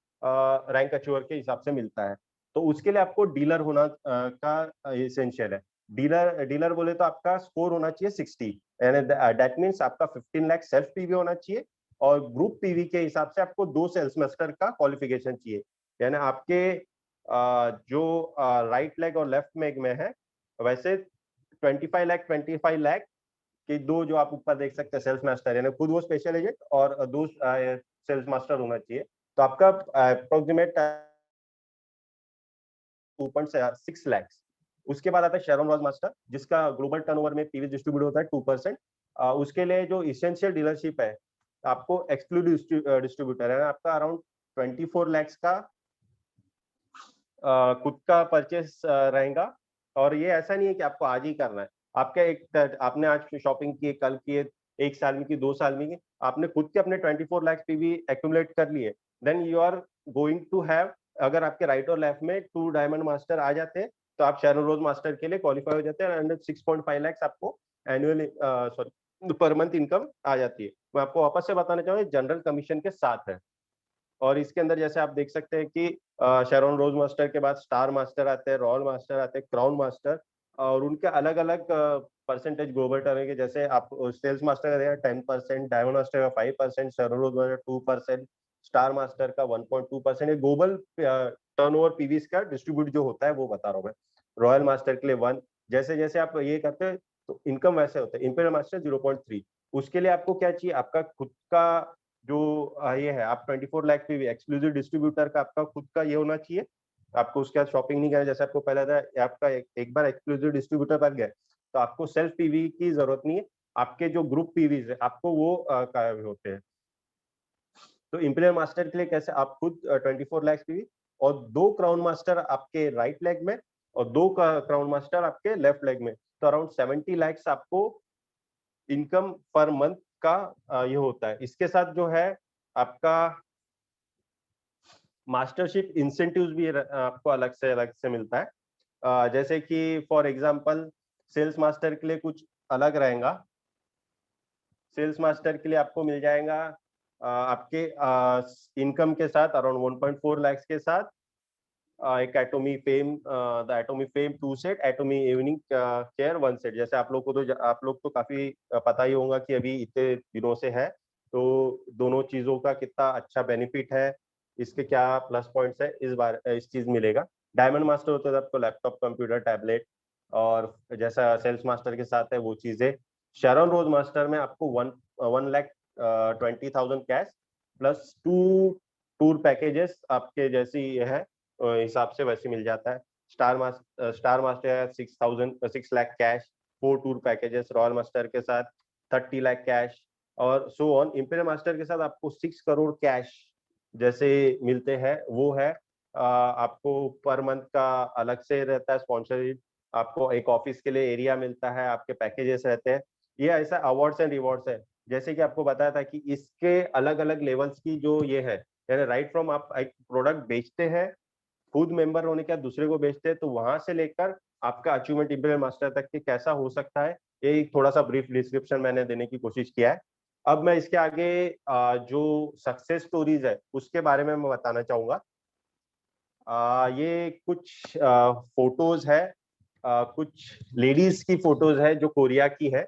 रैंक अचीवर के हिसाब से मिलता है। तो उसके लिए आपको डीलर होना का एसेंशियल है। डीलर बोले तो आपका स्कोर होना चाहिए 60, यानी दैट मीन्स आपका 15 लाख सेल्फ पीवी होना चाहिए और ग्रुप पीवी के हिसाब से आपको 2 सेल्स मास्टर का क्वालिफिकेशन चाहिए। यानी आपके जो राइट लेग और लेफ्ट लेग में है, वैसे 25 लाख कि 2 जो आप ऊपर देख सकते हैं सेल्स मास्टर, यानी खुद वो स्पेशल एजेंट और 2 सेल्स मास्टर होना चाहिए। तो आपका अप्रोक्सीमेट 2.6 लाख। उसके बाद आता है शेरॉन रोज मास्टर, जिसका ग्लोबल टर्नओवर में पीवी डिस्ट्रीब्यूट होता है 2%। उसके लिए जो इसेंशियल डीलरशिप है, आपको एक्सक्लूसिव डिस्ट्रीब्यूटर है, आपका अराउंड 24 लाख का खुद का परचेस रहेगा। और ये ऐसा नहीं है कि आपको आज ही करना है, आपका एक आपने आज शॉपिंग की, कल की, 1 साल में की, 2 साल में की, आपने खुद के अपने 24 लाख पीवी एक्यूमुलेट कर लिए, then you are going to have, अगर आपके राइट और लेफ्ट में 2 डायमंड मास्टर आ जाते हैं तो आप शेरॉन रोज मास्टर के लिए क्वालिफाई हो जाते हैं, एंड 6.5 लाख आपको annual sorry per month income आ जाती है। मैं आपको वापस से बताना चाहूंगा, जनरल कमीशन के साथ है। और इसके अंदर जैसे आप देख सकते हैं कि शेरॉन रोज मास्टर के बाद स्टार मास्टर आते हैं, रॉयल मास्टर आते हैं, क्राउन मास्टर, और उनके अलग अलग परसेंटेज ग्लोबल टर्न के, जैसे आप सेल्स मास्टर का 10%, डायमंड मास्टर का 5%, शेरॉन रोज मास्टर 2%, स्टार मास्टर का 1.2%। ये ग्लोबल टर्नओवर पीवीज का डिस्ट्रीब्यूट जो होता है वो बता रहा हूँ मैं। रॉयल मास्टर के लिए 1, जैसे जैसे आप ये करते हैं तो इनकम वैसे होता है। Imperial master 0.3। उसके लिए आपको क्या चाहिए, आपका खुद का जो ये है, आप 24 लाख पीवी एक्सक्लूसिव डिस्ट्रीब्यूटर का आपका खुद का ये होना चाहिए। आपको उसके बाद शॉपिंग नहीं करना, जैसे आपको पहले था, आपका एक बार एक्सक्लूसिव डिस्ट्रीब्यूटर बन गए तो आपको सेल्फ पीवी की जरूरत नहीं है। आपके जो ग्रुप पीवीज है आपको वो होते हैं। तो इंपीरियल मास्टर के लिए कैसे, आप खुद 24 लाख पीवी और 2 क्राउन मास्टर आपके राइट लेग में और 2 क्राउन मास्टर आपके लेफ्ट लेग में, तो अराउंड 70 लाख आपको इनकम पर मंथ का ये होता है। इसके साथ जो है आपका मास्टरशिप इंसेंटिव्स भी आपको अलग से मिलता है। जैसे कि फॉर एग्जांपल सेल्स मास्टर के लिए कुछ अलग रहेगा। सेल्स मास्टर के लिए आपको मिल जाएगा आपके इनकम के साथ अराउंड 1.4 लाख के साथ एक Atomy fame, the Atomy fame 2 set, Atomy evening care 1 set. जैसे आप लोग तो काफी पता ही होगा कि अभी इतने दिनों से है, तो दोनों चीजों का कितना अच्छा बेनिफिट है, इसके क्या प्लस पॉइंट्स है, इस बार इस चीज मिलेगा। डायमंड मास्टर होता है आपको लैपटॉप, कंप्यूटर, टैबलेट, और जैसा सेल्स मास्टर के साथ है वो चीजें। शेरॉन रोज मास्टर में आपको 1,20,000 कैश प्लस 2 टूर पैकेजेस आपके जैसी है हिसाब से वैसे मिल जाता है। Star master 6 lakh cash, 4 tour packages. Royal master के साथ 30 लाख कैश और सो ऑन। इंपीरियल मास्टर के साथ आपको 6 करोड़ कैश जैसे मिलते हैं वो है। आपको पर मंथ का अलग से रहता है स्पॉन्सरशिप, आपको एक ऑफिस के लिए एरिया मिलता है, आपके पैकेजेस रहते हैं। ये ऐसा अवार्ड्स एंड रिवॉर्ड्स है। जैसे कि आपको बताया था कि इसके अलग अलग लेवल्स की जो ये है, यानी राइट फ्रॉम आप एक प्रोडक्ट बेचते हैं, खुद मेंबर होने के बाद दूसरे को बेचते हैं, तो वहां से लेकर आपका अचीवमेंट इंपीरियल मास्टर तक के कैसा हो सकता है, ये थोड़ा सा ब्रीफ डिस्क्रिप्शन मैंने देने की कोशिश किया है। अब मैं इसके आगे जो सक्सेस स्टोरीज है उसके बारे में मैं बताना चाहूंगा। ये कुछ फोटोज है, कुछ लेडीज की फोटोज है जो कोरिया की है,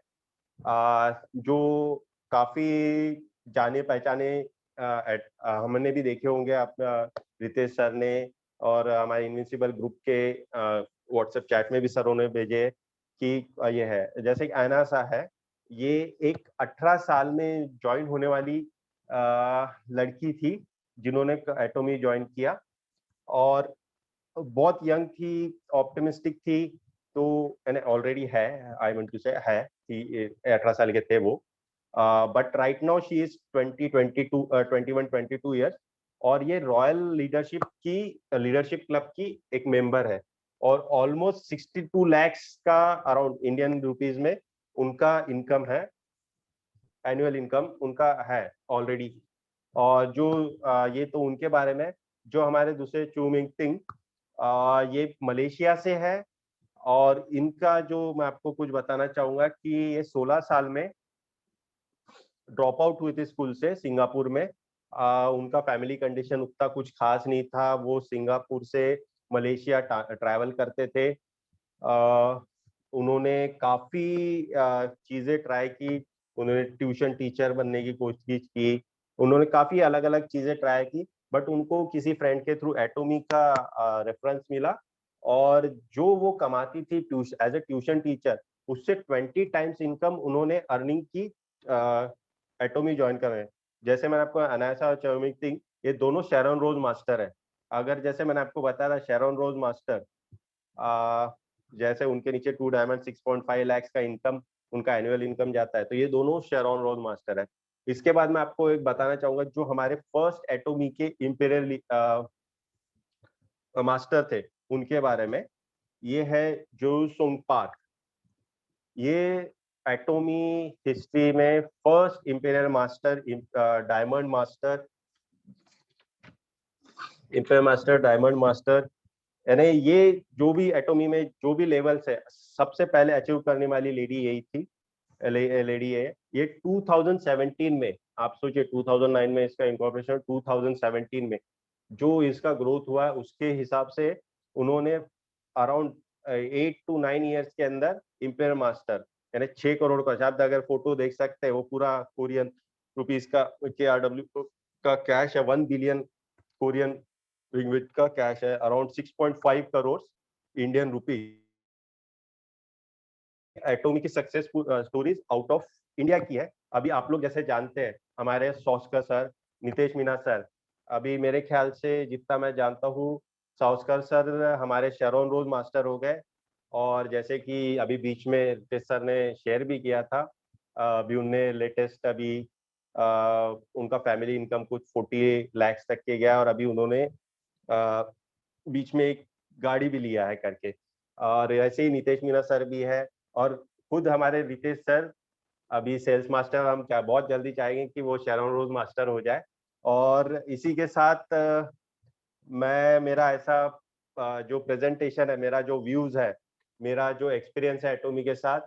जो काफी जाने पहचाने हमने भी देखे होंगे, आप रितेश सर ने और हमारे इनविंसिबल ग्रुप के व्हाट्सएप चैट में भी सरों ने भेजे कि ये है। जैसे कि आयना सा है, ये एक 18 साल में ज्वाइन होने वाली लड़की थी जिन्होंने एटोमी ज्वाइन किया, और बहुत यंग थी, ऑप्टिमिस्टिक थी, तो ऑलरेडी है, आई वांट टू से है कि 18 साल के थे वो, but right now she is 21-22 years, और ये रॉयल लीडरशिप क्लब की एक मेंबर है, और ऑलमोस्ट 62 lakhs का अराउंड इंडियन रुपीज में उनका इनकम है, एनुअल इनकम उनका है ऑलरेडी। और जो ये तो उनके बारे में। जो हमारे दूसरे चू मिंग तिंग, ये मलेशिया से है, और इनका जो मैं आपको कुछ बताना चाहूंगा कि ये 16 साल में ड्रॉप आउट हुई थी स्कूल से सिंगापुर में। उनका फैमिली कंडीशन उतना कुछ खास नहीं था, वो सिंगापुर से मलेशिया ट्रैवल करते थे। उन्होंने काफी चीजें ट्राई की, उन्होंने ट्यूशन टीचर बनने की कोशिश की, उन्होंने काफी अलग अलग चीजें ट्राई की, बट उनको किसी फ्रेंड के थ्रू एटोमी का रेफरेंस मिला, और जो वो कमाती थी एज ए ट्यूशन टीचर, उससे 20 टाइम्स इनकम उन्होंने अर्निंग की एटोमी ज्वाइन कर रहे हैं। जैसे मैंने आपको अनायासा और चाओमिंग थिंग, ये दोनों शेरॉन रोज मास्टर है। अगर जैसे मैंने आपको बताया था शेरॉन रोज मास्टर, जैसे उनके नीचे 2 डायमंड 6.5 लाख का इनकम, उनका एनुअल इनकम जाता है, तो ये दोनों शेरॉन रोज मास्टर है। इसके बाद मैं आपको एक बताना चाहूंगा, जो हमारे फर्स्ट एटोमी के इंपीरियल मास्टर थे उनके बारे में। ये है जो सुंग पार्क। ये एटोमी हिस्ट्री में first imperial master, diamond master, imperial master, diamond master, यानी ये जो भी एटोमी में जो भी लेवल्स है, सबसे पहले अचीव करने वाली लेडी यही थी। लेडी है ये 2017 में, आप सोचिए 2009 में इसका इनकॉर्पोरेशन, 2017 में जो इसका ग्रोथ हुआ है उसके हिसाब से उन्होंने अराउंड 8 to 9 ईयर्स के अंदर इंपीरियल मास्टर, यानी 6 करोड़ का, शायद अगर फोटो देख सकते हैं वो पूरा कोरियन रुपीस का KRW का कैश है, 1 बिलियन कोरियन रिंगविट का कैश है, around 6.5 crore Indian rupee. Atomy की success stories out of India की है। अभी आप लोग जैसे जानते हैं हमारे सौस्कर सर, नितेश मीना सर, अभी मेरे ख्याल से जितना मैं जानता हूँ सौस्कर सर हमारे शेरॉन रोज मास्टर हो गए, और जैसे कि अभी बीच में रितेश सर ने शेयर भी किया था, अभी उनने लेटेस्ट अभी उनका फैमिली इनकम कुछ 40 लाख तक के गया, और अभी उन्होंने बीच में एक गाड़ी भी लिया है करके। और ऐसे ही नितेश मीना सर भी है, और खुद हमारे रितेश सर अभी सेल्स मास्टर, हम क्या बहुत जल्दी चाहेंगे कि वो शेरॉन रोज मास्टर हो जाए। और इसी के साथ मैं मेरा ऐसा जो प्रेजेंटेशन है, मेरा जो व्यूज है, मेरा जो एक्सपीरियंस है एटोमी के साथ,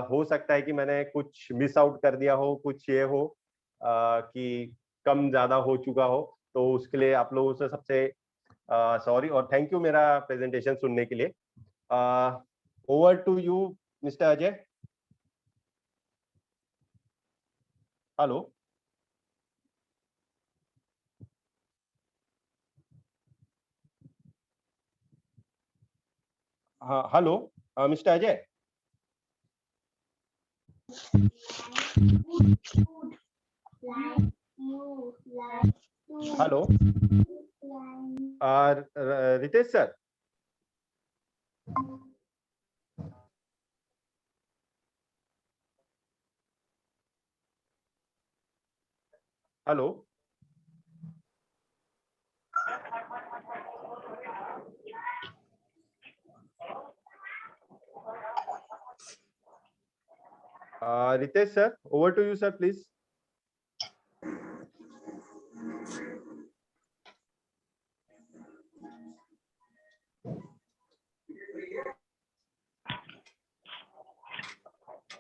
हो सकता है कि मैंने कुछ मिस आउट कर दिया हो, कुछ ये हो कि कम ज्यादा हो चुका हो, तो उसके लिए आप लोगों से सबसे सॉरी और थैंक यू मेरा प्रेजेंटेशन सुनने के लिए। Over to you mister Ajay. Hello, हाँ hello mister Ajay. Hello Ritesh sir. Hello, Ritesh sir, over to you sir please.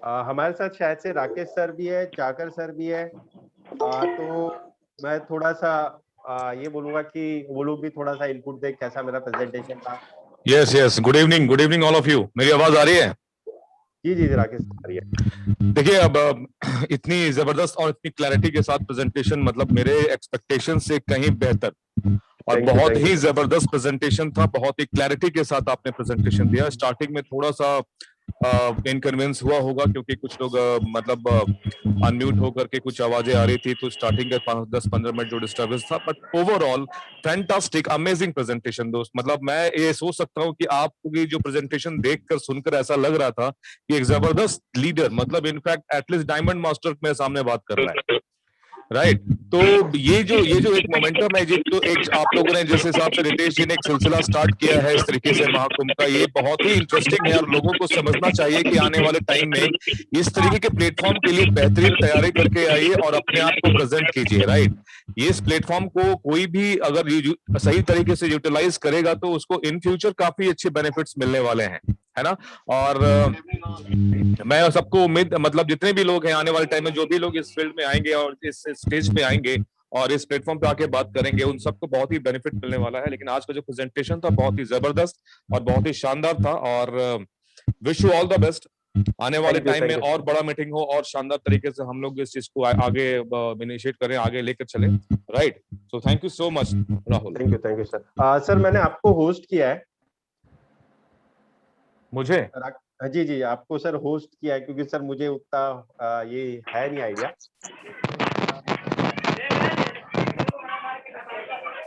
हमारे साथ शायद से राकेश सर भी है, चाकर सर भी है, तो मैं थोड़ा सा ये बोलूंगा कि वो लोग भी थोड़ा सा इनपुट दें कैसा मेरा प्रेजेंटेशन था। Yes, good evening all of you. मेरी आवाज आ रही है? जी राकेश आ रही है। देखिए, अब इतनी जबरदस्त और इतनी क्लैरिटी के साथ प्रेजेंटेशन, मतलब मेरे एक्सपेक्टेशन से कहीं बेहतर, और बहुत ही जबरदस्त प्रेजेंटेशन था। बहुत ही क्लैरिटी के साथ आपने प्रेजेंटेशन दिया। स्टार्टिंग में थोड़ा सा इनकन्वीनियंस हुआ होगा क्योंकि कुछ लोग मतलब अनम्यूट होकर के कुछ आवाजें आ रही थी, तो स्टार्टिंग के 10-15 मिनट जो डिस्टर्बेंस था, but overall fantastic, amazing presentation दोस्त। मतलब मैं ये सोच सकता हूँ कि आपकी जो प्रेजेंटेशन देखकर सुनकर ऐसा लग रहा था कि एक जबरदस्त लीडर, मतलब इनफैक्ट एटलीस्ट डायमंड मास्टर मेरे सामने बात कर रहा है, राइट। तो ये जो एक मोमेंटम है, जो एक आप लोगों ने जिस हिसाब से रितेश जी ने एक सिलसिला स्टार्ट किया है इस तरीके से महाकुंभ का, ये बहुत ही इंटरेस्टिंग है, और लोगों को समझना चाहिए कि आने वाले टाइम में इस तरीके के प्लेटफॉर्म के लिए बेहतरीन तैयारी करके आइए और अपने आप को प्रेजेंट कीजिए, राइट। ये इस प्लेटफॉर्म को कोई भी अगर सही तरीके से यूटिलाइज करेगा तो उसको इन फ्यूचर काफी अच्छे बेनिफिट्स मिलने वाले हैं, है ना। और मैं सबको उम्मीद, मतलब जितने भी लोग हैं आने वाले टाइम में, जो भी लोग इस फील्ड में आएंगे और इस स्टेज पे आएंगे और इस प्लेटफॉर्म पे आके बात करेंगे, उन सबको बहुत ही बेनिफिट मिलने वाला है। लेकिन आज का जो प्रेजेंटेशन था बहुत ही जबरदस्त और बहुत ही शानदार था, और wish you all the best. आने वाले Thank you, टाइम में thank you. और बड़ा मीटिंग हो और शानदार तरीके से हम लोग इस चीज को आगे इनिशिएट करें, आगे लेकर चले, right? So thank you so much Rahul. Thank you sir. Sir मैंने आपको होस्ट किया है। मुझे जी जी, आपको सर होस्ट किया है क्योंकि सर मुझे उतना ये है नहीं आइडिया।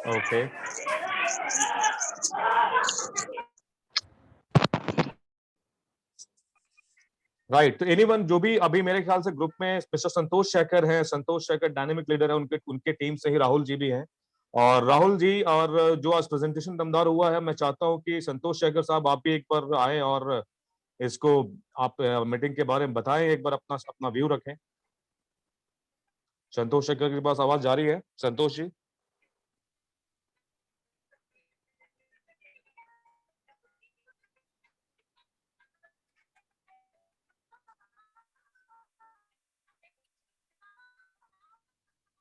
Okay right. तो एनीवन जो भी अभी मेरे ख्याल से ग्रुप में मिस्टर संतोष शेखर हैं, संतोष शेखर डायनेमिक लीडर है, उनके टीम से ही राहुल जी भी हैं। और राहुल जी, और जो आज प्रेजेंटेशन दमदार हुआ है, मैं चाहता हूं कि संतोष शेखर साहब आप भी एक बार आए और इसको आप मीटिंग के बारे में बताएं, एक बार अपना अपना व्यू रखें। संतोष शेखर के पास आवाज जारी है? संतोष जी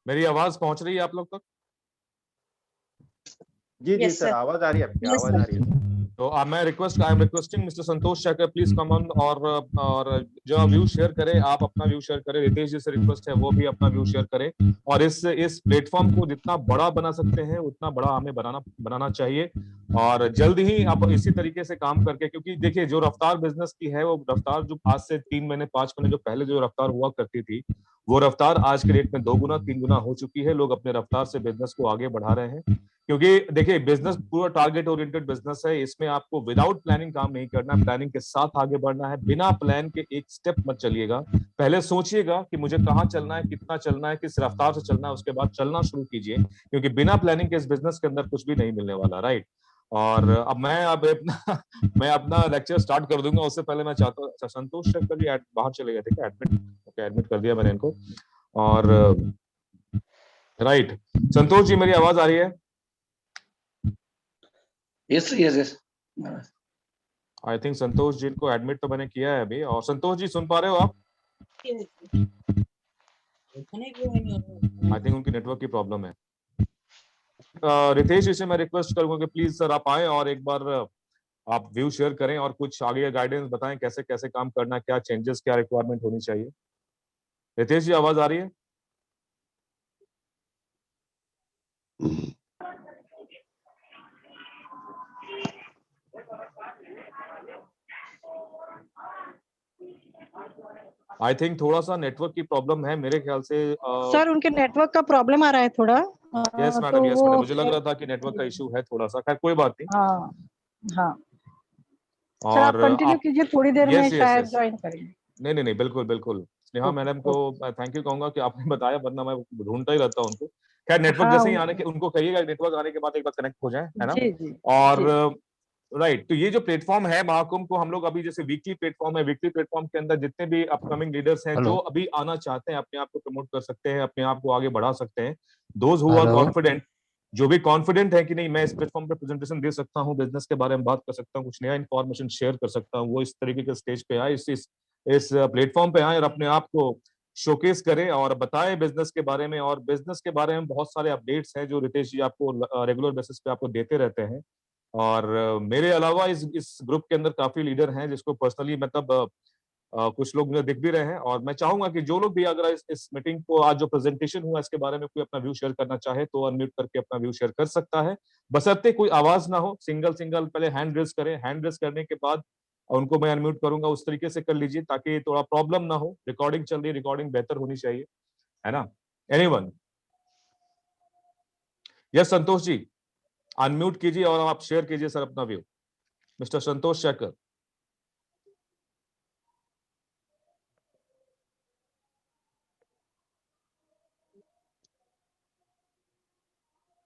मेरी आवाज पहुंच रही है आप लोग तक? जी जी सर, आवाज आ रही है आपकी, आवाज आ रही है। तो मैं I am requesting mister Santosh Shekhar please come on और जो व्यू शेयर करें, आप अपना व्यू शेयर करें। रितेश जी से रिक्वेस्ट है वो भी अपना व्यू शेयर करें और इस प्लेटफॉर्म को जितना बड़ा बना सकते हैं उतना बड़ा हमें बनाना चाहिए। और जल्द ही आप इसी तरीके से काम करके, क्योंकि देखिए जो रफ्तार बिजनेस की है वो रफ्तार जो आज से 3 महीने 5 महीने जो पहले जो रफ्तार हुआ करती थी, वो रफ्तार आज के डेट में 2 गुना 3 गुना हो चुकी है। लोग अपने रफ्तार से बिजनेस को आगे बढ़ा रहे हैं, क्योंकि देखिए बिजनेस पूरा टारगेट ओरिएंटेड बिजनेस है। इसमें आपको विदाउट प्लानिंग काम नहीं करना, प्लानिंग के साथ आगे बढ़ना है। बिना प्लान के एक स्टेप मत चलिएगा। पहले सोचिएगा कि मुझे कहाँ चलना है, कितना चलना है, किस रफ्तार से चलना है, उसके बाद चलना शुरू कीजिए, क्योंकि बिना प्लानिंग के इस बिजनेस के अंदर कुछ भी नहीं मिलने वाला, राइट? और अब मैं अपना लेक्चर स्टार्ट कर दूंगा। उससे पहले मैं चाहता हूँ, अच्छा संतोष शेखर जी बाहर चले गए थे क्या? एडमिट कर दिया मैंने इनको। और राइट, संतोष जी मेरी आवाज आ रही है? Yes yes yes. I think Santosh ji को एडमिट तो मैंने किया है अभी। और संतोष जी सुन पा रहे हो आप? आई थिंक उनकी नेटवर्क की प्रॉब्लम है। रितेश जी से मैं रिक्वेस्ट करूंगा कि प्लीज सर आप आए और एक बार आप व्यू शेयर करें और कुछ आगे गाइडेंस बताएं कैसे कैसे काम करना, क्या चेंजेस, क्या रिक्वायरमेंट होनी चाहिए। रितेश जी आवाज आ रही है? आई थिंक थोड़ा सा नेटवर्क की प्रॉब्लम है मेरे ख्याल से। सर उनके नेटवर्क का प्रॉब्लम आ रहा है थोड़ा। यस मैडम, तो यस मैडम, मुझे लग रहा था कि नेटवर्क का इशू है थोड़ा सा। खैर कोई बात नहीं। हाँ हाँ और सर आप कंटिन्यू कीजिए, थोड़ी देर में शायद ज्वाइन करेंगे। नहीं बिल्कुल बिल्कुल। स्नेहा मैडम को थैंक यू कहूंगा कि आपने बताया, वरना मैं ढूंढता ही रहता हूं उनको। खैर नेटवर्क जैसे ही आने के, उनको कहिएगा नेटवर्क आने के बाद एक बार कनेक्ट हो जाए, है ना? जी जी। और राइट, तो ये जो प्लेटफॉर्म है महाकुंभ को हम लोग अभी जैसे वीकली प्लेटफॉर्म है, वीकली प्लेटफॉर्म के अंदर जितने भी अपकमिंग लीडर्स हैं जो अभी आना चाहते हैं, अपने आप को प्रमोट कर सकते हैं, अपने आप को आगे बढ़ा सकते हैं। दोज हु आर कॉन्फिडेंट, जो भी कॉन्फिडेंट है कि नहीं मैं इस प्लेटफॉर्म पे प्रेजेंटेशन दे सकता हूँ, बिजनेस के बारे में बात कर सकता हूँ, कुछ नया इन्फॉर्मेशन शेयर कर सकता हूँ, वो इस तरीके के स्टेज पे आए, इस प्लेटफॉर्म पे आए और अपने आप को शोकेस करें और बताएं बिजनेस के बारे में। और बिजनेस के बारे में बहुत सारे अपडेट्स हैं जो रितेश जी आपको रेगुलर बेसिस पे आपको देते रहते हैं। और मेरे अलावा इस ग्रुप के अंदर काफी लीडर हैं जिसको पर्सनली मतलब कुछ लोग मुझे दिख भी रहे हैं। और मैं चाहूंगा कि जो लोग भी अगर इस मीटिंग को आज जो प्रेजेंटेशन हुआ इसके बारे में कोई अपना व्यू शेयर करना चाहे तो अनम्यूट करके अपना व्यू शेयर कर सकता है, बशर्ते कोई आवाज ना हो। सिंगल पहले हैंड रेज करें, हैंड रेज करने के बाद उनको मैं अनम्यूट करूंगा, उस तरीके से कर लीजिए ताकि थोड़ा प्रॉब्लम ना हो। रिकॉर्डिंग चल रही है, रिकॉर्डिंग बेहतर होनी चाहिए, है ना? Anyone? Yes Santosh ji unmute कीजिए और आप शेयर कीजिए सर अपना व्यू। मिस्टर संतोष शेखर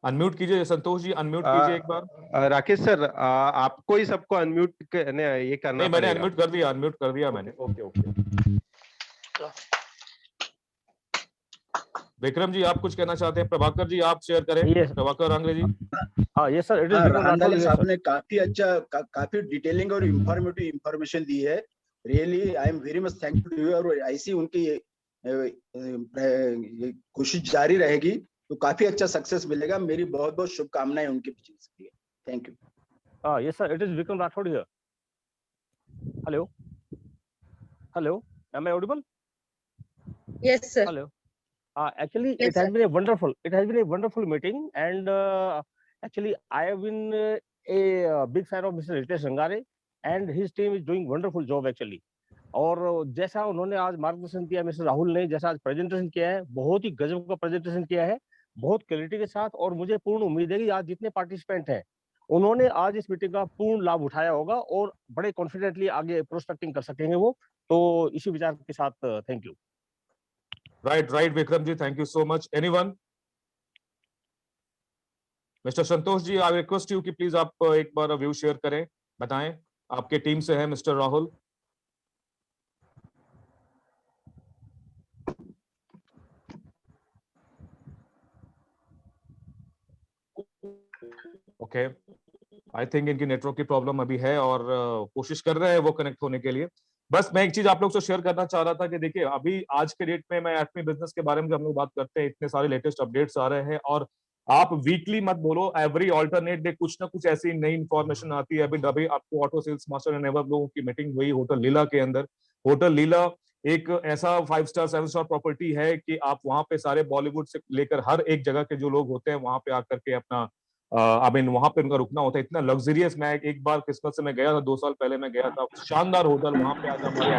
अनम्यूट कीजिए। संतोष जी अनम्यूट कीजिए एक बार। राकेश सर आपको ही सबको अनम्यूट ये करना नहीं मैंने अनम्यूट कर दिया, अनम्यूट कर दिया मैंने। ओके। विक्रम जी आप कुछ कहना चाहते हैं? प्रभाकर जी आप शेयर करें। प्रभाकर आंग्रे जी। हाँ ये सर, रामलाल साहब ने काफी अच्छा काफी डिटेलिंग और इंफॉर्मेटिव इंफॉर्मेशन दी है। Really I am very much thankful to you. और ऐसी उनकी कोशिश जारी रहेगी तो काफी अच्छा सक्सेस मिलेगा। मेरी बहुत बहुत शुभकामनाएं उनके बिजनेस के लिए। Thank you. Yes sir, it is Vikram Rathore here. Hello Hello, am I audible? Yes, sir. Hello. Actually, Yes, it has sir. been a wonderful meeting, and actually, I have been a big fan of Mr. Ritesh Rangare, and his team is doing wonderful job actually. और जैसा उन्होंने आज मार्गदर्शन किया, mister Rahul ने जैसा आज presentation किया है, बहुत ही गजब का प्रेजेंटेशन किया है, बहुत क्लैरिटी के साथ, और मुझे पूर्ण उम्मीद है कि आज जितने पार्टिसिपेंट हैं उन्होंने आज इस मीटिंग का पूर्ण लाभ उठाया होगा और बड़े कॉन्फिडेंटली आगे प्रोस्पेक्टिंग कर सकेंगे वो। तो इसी विचार के साथ thank you. Right Vikram ji, thank you so much. Anyone? Mister Santosh ji, I request you कि प्लीज आप एक बार व्यू शेयर करें, बताएं, आपके टीम से है mister Rahul. Okay, I think इनकी नेटवर्क की प्रॉब्लम अभी है और कोशिश कर रहे हैं वो कनेक्ट होने के लिए। बस मैं एक चीज आप लोग से शेयर करना चाह रहा था कि देखिए, अभी आज के डेट में मैं एटमी बिजनेस के बारे में जब हम लोग बात करते हैं, इतने सारे लेटेस्ट अपडेट्स आ रहे हैं, और आप वीकली मत बोलो, एवरी ऑल्टरनेट डे कुछ ना कुछ ऐसी नई इंफॉर्मेशन आती है। अभी आपको ऑटो सेल्स मास्टर एंड एवर लोगों की मीटिंग हुई होटल लीला के अंदर। होटल लीला एक ऐसा 5 स्टार 7 स्टार प्रॉपर्टी है कि आप वहां पे सारे बॉलीवुड से लेकर हर एक जगह के जो लोग होते हैं वहां पे आकर के अपना आई मीन वहां पे उनका रुकना होता है। इतना लग्जरियस, मैं एक बार क्रिसमस से मैं गया था, 2 साल पहले मैं गया था, शानदार होटल। वहां पे आज हमारे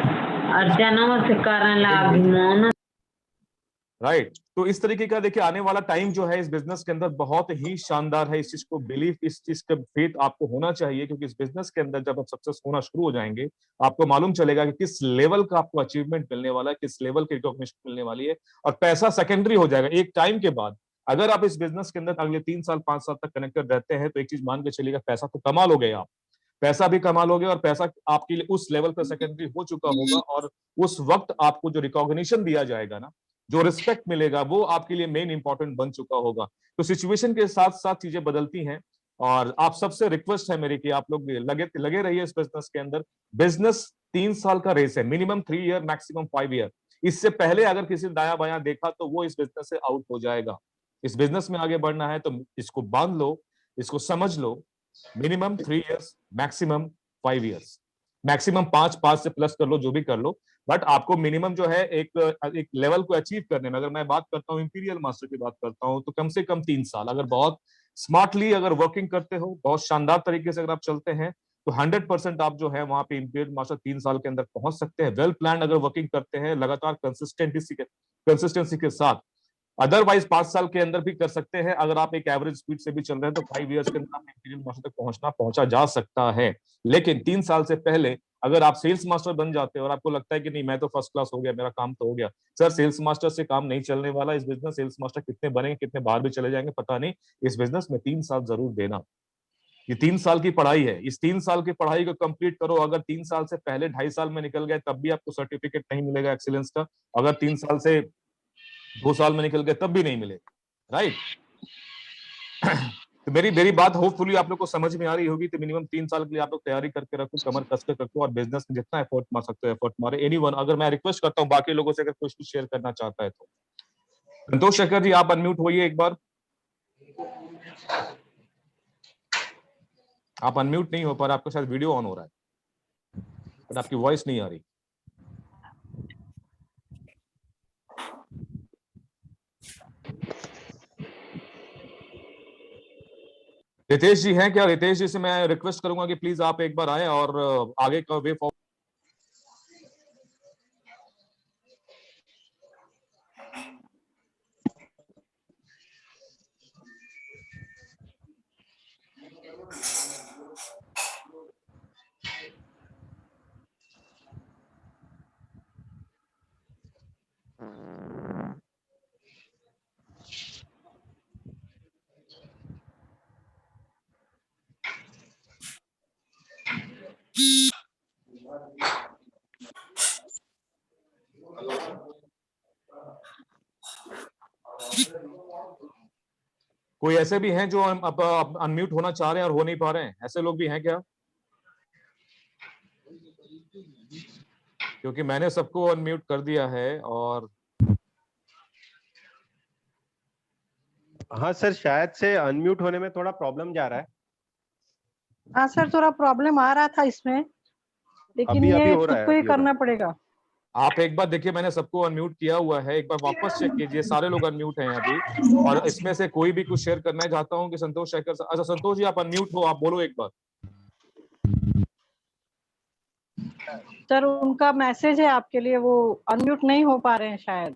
राइट। तो इस तरीके का देखिए, आने वाला टाइम जो है इस बिजनेस के अंदर बहुत ही शानदार है। इस चीज को बिलीव, इस चीज का फेथ आपको होना चाहिए, क्योंकि इस बिजनेस के अंदर जब आप सक्सेस होना शुरू हो जाएंगे, आपको मालूम चलेगा कि किस लेवल का आपको अचीवमेंट मिलने वाला है, किस लेवल की रिकॉग्निशन मिलने वाली है, और पैसा सेकेंडरी हो जाएगा एक टाइम के बाद। अगर आप इस बिजनेस के अंदर अगले 3 साल 5 साल तक कनेक्टेड रहते हैं, तो एक चीज मान के चलिएगा, पैसा तो कमा लोगे आप, पैसा भी कमा लोगे, और पैसा आपके लिए उस लेवल पर सेकेंडरी हो चुका होगा, और उस वक्त आपको जो रिकॉग्निशन दिया जाएगा ना, जो रिस्पेक्ट मिलेगा, वो आपके लिए मेन इंपॉर्टेंट बन चुका होगा। तो सिचुएशन के साथ साथ चीजें बदलती हैं, और आप सबसे रिक्वेस्ट है मेरी कि आप लोग लगे रहिए इस बिजनेस के अंदर। बिजनेस 3 साल का रेस है, मिनिमम 3 ईयर, मैक्सिमम 5 ईयर। इससे पहले अगर किसी ने दाया बायां देखा तो वो इस बिजनेस से आउट हो जाएगा। इस बिजनेस में आगे बढ़ना है तो इसको बांध लो, इसको समझ लो। Minimum 3 years, maximum 5 years, maximum 5 से प्लस कर लो, जो भी कर लो, बट आपको मिनिमम जो है एक लेवल को अचीव करने में, अगर मैं बात करता हूँ इंपीरियल मास्टर की बात करता हूँ, तो कम से कम 3 साल अगर बहुत स्मार्टली अगर वर्किंग करते हो, बहुत शानदार तरीके से अगर आप चलते हैं, तो 100% आप जो है वहां पे इंपीरियल मास्टर 3 साल के अंदर पहुंच सकते हैं। वेल प्लान अगर वर्किंग करते हैं लगातार कंसिस्टेंसी के साथ, अदरवाइज 5 साल के अंदर भी कर सकते हैं। अगर आप एक एवरेज स्पीड से भी चल रहे हैं तो 5 इयर्स के अंदर आप इंपीरियल मास्टर तक पहुंचा जा सकता है। लेकिन 3 साल से पहले अगर आप सेल्स मास्टर बन जाते हैं और आपको लगता है कि नहीं मैं तो फर्स्ट क्लास हो गया, मेरा काम तो हो गया, सर सेल्स मास्टर से काम नहीं चलने वाला इस बिजनेस। सेल्स मास्टर कितने बनेंगे, कितने बाहर भी चले जाएंगे पता नहीं, इस बिजनेस में 3 साल जरूर देना। ये 3 साल की पढ़ाई है, इस 3 साल की पढ़ाई को कंप्लीट करो। अगर 3 साल से पहले 2.5 साल में निकल गए तब भी आपको सर्टिफिकेट नहीं मिलेगा एक्सीलेंस का, अगर 3 साल से 2 साल में निकल गए तब भी नहीं मिलेगा, राइट। तो मेरी बात होपफुली आप लोग को समझ में आ रही होगी। तो मिनिमम 3 साल के लिए आप लोग तैयारी करके रखो, कमर कस के रखो, और बिजनेस में जितना एफर्ट मार सकते हो एफर्ट मारे। एनीवन, अगर मैं रिक्वेस्ट करता हूँ बाकी लोगों से अगर कुछ शेयर करना चाहता है तो संतोष शेखर जी आप अनम्यूट होइए एक बार। आप अनम्यूट नहीं हो पर आपके साथ वीडियो ऑन हो रहा है बट आपकी वॉइस नहीं आ रही। रितेश जी हैं क्या? रितेश जी से मैं रिक्वेस्ट करूंगा कि प्लीज आप एक बार आए और आगे का वे फॉरवर्ड। कोई ऐसे भी हैं जो अब अनम्यूट होना चाह रहे हैं और हो नहीं पा रहे हैं? ऐसे लोग भी हैं क्या? क्योंकि मैंने सबको अनम्यूट कर दिया है। और हाँ सर, शायद से अनम्यूट होने में थोड़ा प्रॉब्लम जा रहा है। हाँ सर, थोड़ा प्रॉब्लम आ रहा था इसमें, लेकिन अभी ये हो रहा खुद है, को ही अभी हो रहा करना है। पड़ेगा। आप एक बार देखिए, मैंने सबको अनम्यूट किया हुआ है, एक बार वापस चेक कीजिए, सारे लोग अनम्यूट हैं अभी। और इसमें से कोई भी कुछ शेयर करना है, चाहता हूँ कि संतोष शेखर सर, अच्छा संतोष जी आप अनम्यूट हो, आप बोलो एक बार। सर उनका मैसेज है आपके लिए, वो अनम्यूट नहीं हो पा रहे हैं शायद।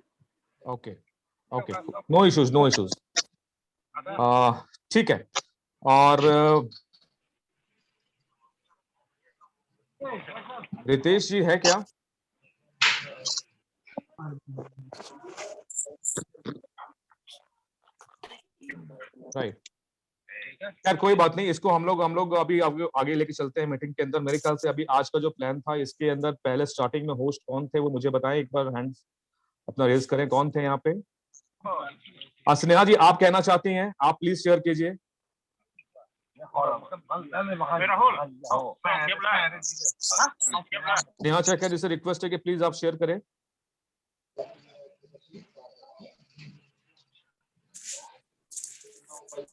Okay okay, no issues no issues, ठीक है। और रितेश जी है क्या? राइट, यार कोई बात नहीं, इसको हम लोग अभी आगे लेके चलते हैं मीटिंग के अंदर। मेरे ख्याल से अभी आज का जो प्लान था, इसके अंदर पहले स्टार्टिंग में होस्ट कौन थे वो मुझे बताएं, एक बार हैंड अपना रेज करें, कौन थे यहाँ पे? स्नेहा जी आप कहना चाहती हैं, आप प्लीज शेयर कीजिए। स्नेहा चेकर जी से रिक्वेस्ट है कि प्लीज आप शेयर करें।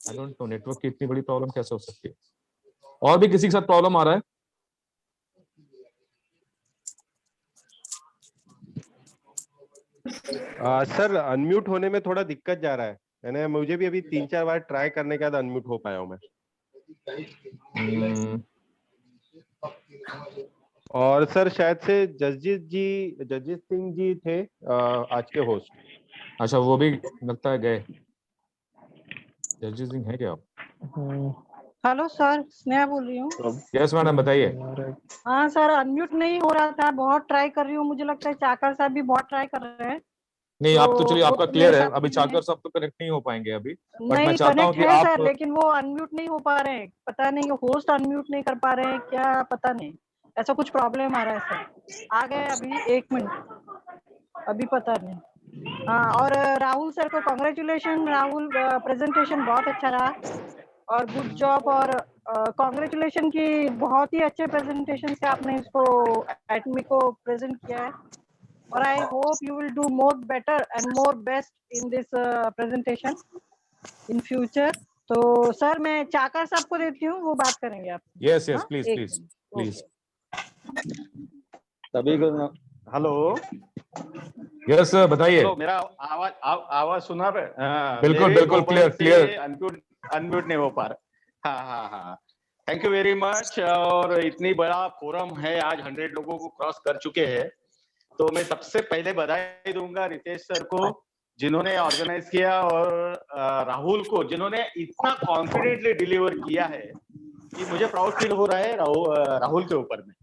आई डोंट नो, नेटवर्क की इतनी बड़ी प्रॉब्लम कैसे हो सकती है? और भी किसी के साथ प्रॉब्लम आ रहा है? सर अनम्यूट होने में थोड़ा दिक्कत जा रहा है, मुझे भी अभी 3-4 बार ट्राई करने के बाद अनम्यूट हो पाया हूं मैं। और सर शायद से जगजीत सिंह जी थे आज के होस्ट। अच्छा, वो भी लगता है गए। जगजीत सिंह है क्या? हेलो सर, स्नेहा बोल रही हूँ। यस मैडम, बताइए। हाँ सर, अनम्यूट नहीं हो रहा था, बहुत ट्राई कर रही हूँ, मुझे लगता है चाकर साहब भी बहुत ट्राई कर रहे हैं। नहीं, आप तो चलिए, आपका क्लियर है, अभी चाकर चाकर साहब तो कनेक्ट नहीं हो पाएंगे अभी, बट मैं नहीं, चाहता हूँ कनेक्ट कि है आप सर, लेकिन वो अनम्यूट नहीं हो पा रहे हैं। पता नहीं होस्ट अनम्यूट नहीं कर पा रहे हैं क्या, पता नहीं, ऐसा कुछ प्रॉब्लम आ रहा है सर। आ गए अभी, 1 मिनट, अभी पता नहीं। हाँ, और राहुल सर को कॉन्ग्रेचुलेशन। राहुल, प्रेजेंटेशन बहुत अच्छा रहा और गुड जॉब, और कॉन्ग्रेचुलेशन की बहुत ही अच्छे प्रेजेंटेशन से आपने इसको एटमी को प्रेजेंट किया है। और I hope you will do more better and more best in this presentation in future. तो सर मैं चाकर साहब को देती हूँ, वो बात करेंगे आप। Yes yes, please please please. सभी को हेलो। यस सर, बताइए। मेरा आवाज सुना रहे? बिल्कुल बिल्कुल, क्लियर क्लियर। अनम्यूट नहीं हो पा रहा। हाँ, थैंक यू वेरी मच। और इतनी बड़ा फोरम है, आज 100 लोगों को क्रॉस कर चुके हैं, तो मैं सबसे पहले बधाई दूंगा रितेश सर को जिन्होंने ऑर्गेनाइज किया, और राहुल को जिन्होंने इतना कॉन्फिडेंटली डिलीवर किया है कि मुझे प्राउड फील हो रहा है राहुल के ऊपर में।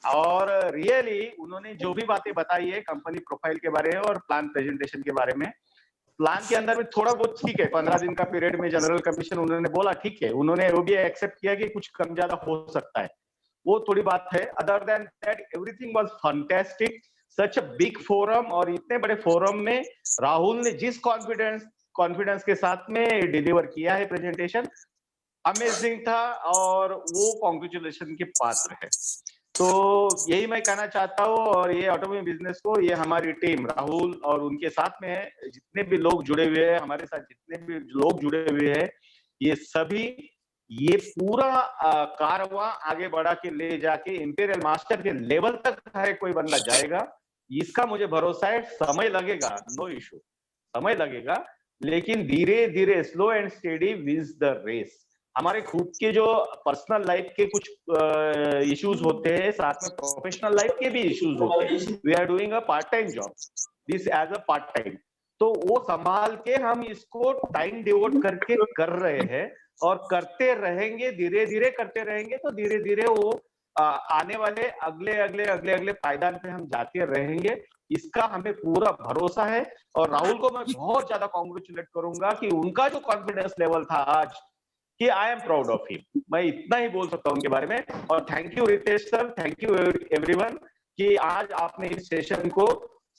और रियली उन्होंने जो भी बातें बताई है कंपनी प्रोफाइल के बारे में और प्लान प्रेजेंटेशन के बारे में, प्लान के अंदर में थोड़ा बहुत ठीक है, 15 दिन का पीरियड में जनरल कमीशन उन्होंने बोला ठीक है, उन्होंने वो भी एक्सेप्ट किया कि कुछ कम ज्यादा हो सकता है, वो थोड़ी बात है। Other than that everything was fantastic, such a big forum. और इतने बड़े फोरम में राहुल ने जिस कॉन्फिडेंस के साथ में डिलीवर किया है प्रेजेंटेशन, अमेजिंग था, और वो कॉन्ग्रेचुलेशन के पात्र है। तो यही मैं कहना चाहता हूँ। और ये ऑटोमोबाइल बिजनेस को, ये हमारी टीम राहुल और उनके साथ में जितने भी लोग जुड़े हुए हैं, हमारे साथ जितने भी लोग जुड़े हुए हैं, ये सभी, ये पूरा कारवां आगे बढ़ा के ले जाके इंपीरियल मास्टर के लेवल तक है कोई बंदा जाएगा, इसका मुझे भरोसा है। समय लगेगा, नो इशू, समय लगेगा, लेकिन धीरे धीरे slow and steady wins the race. हमारे खुद के जो पर्सनल लाइफ के कुछ इश्यूज होते हैं, साथ में प्रोफेशनल लाइफ के भी इश्यूज होते हैं। We are doing a part time job, this as a part time, तो वो संभाल के हम इसको टाइम डिवोट करके कर रहे हैं और करते रहेंगे, धीरे धीरे करते रहेंगे, तो धीरे धीरे वो आने वाले अगले पायदान पे हम जाते रहेंगे, इसका हमें पूरा भरोसा है। और राहुल को मैं बहुत ज्यादा कॉन्ग्रेचुलेट करूंगा कि उनका जो कॉन्फिडेंस लेवल था आज, कि I am proud of him, मैं इतना ही बोल सकता हूं उनके बारे में। और thank you Ritesh sir, thank you everyone कि आज आपने इस सेशन को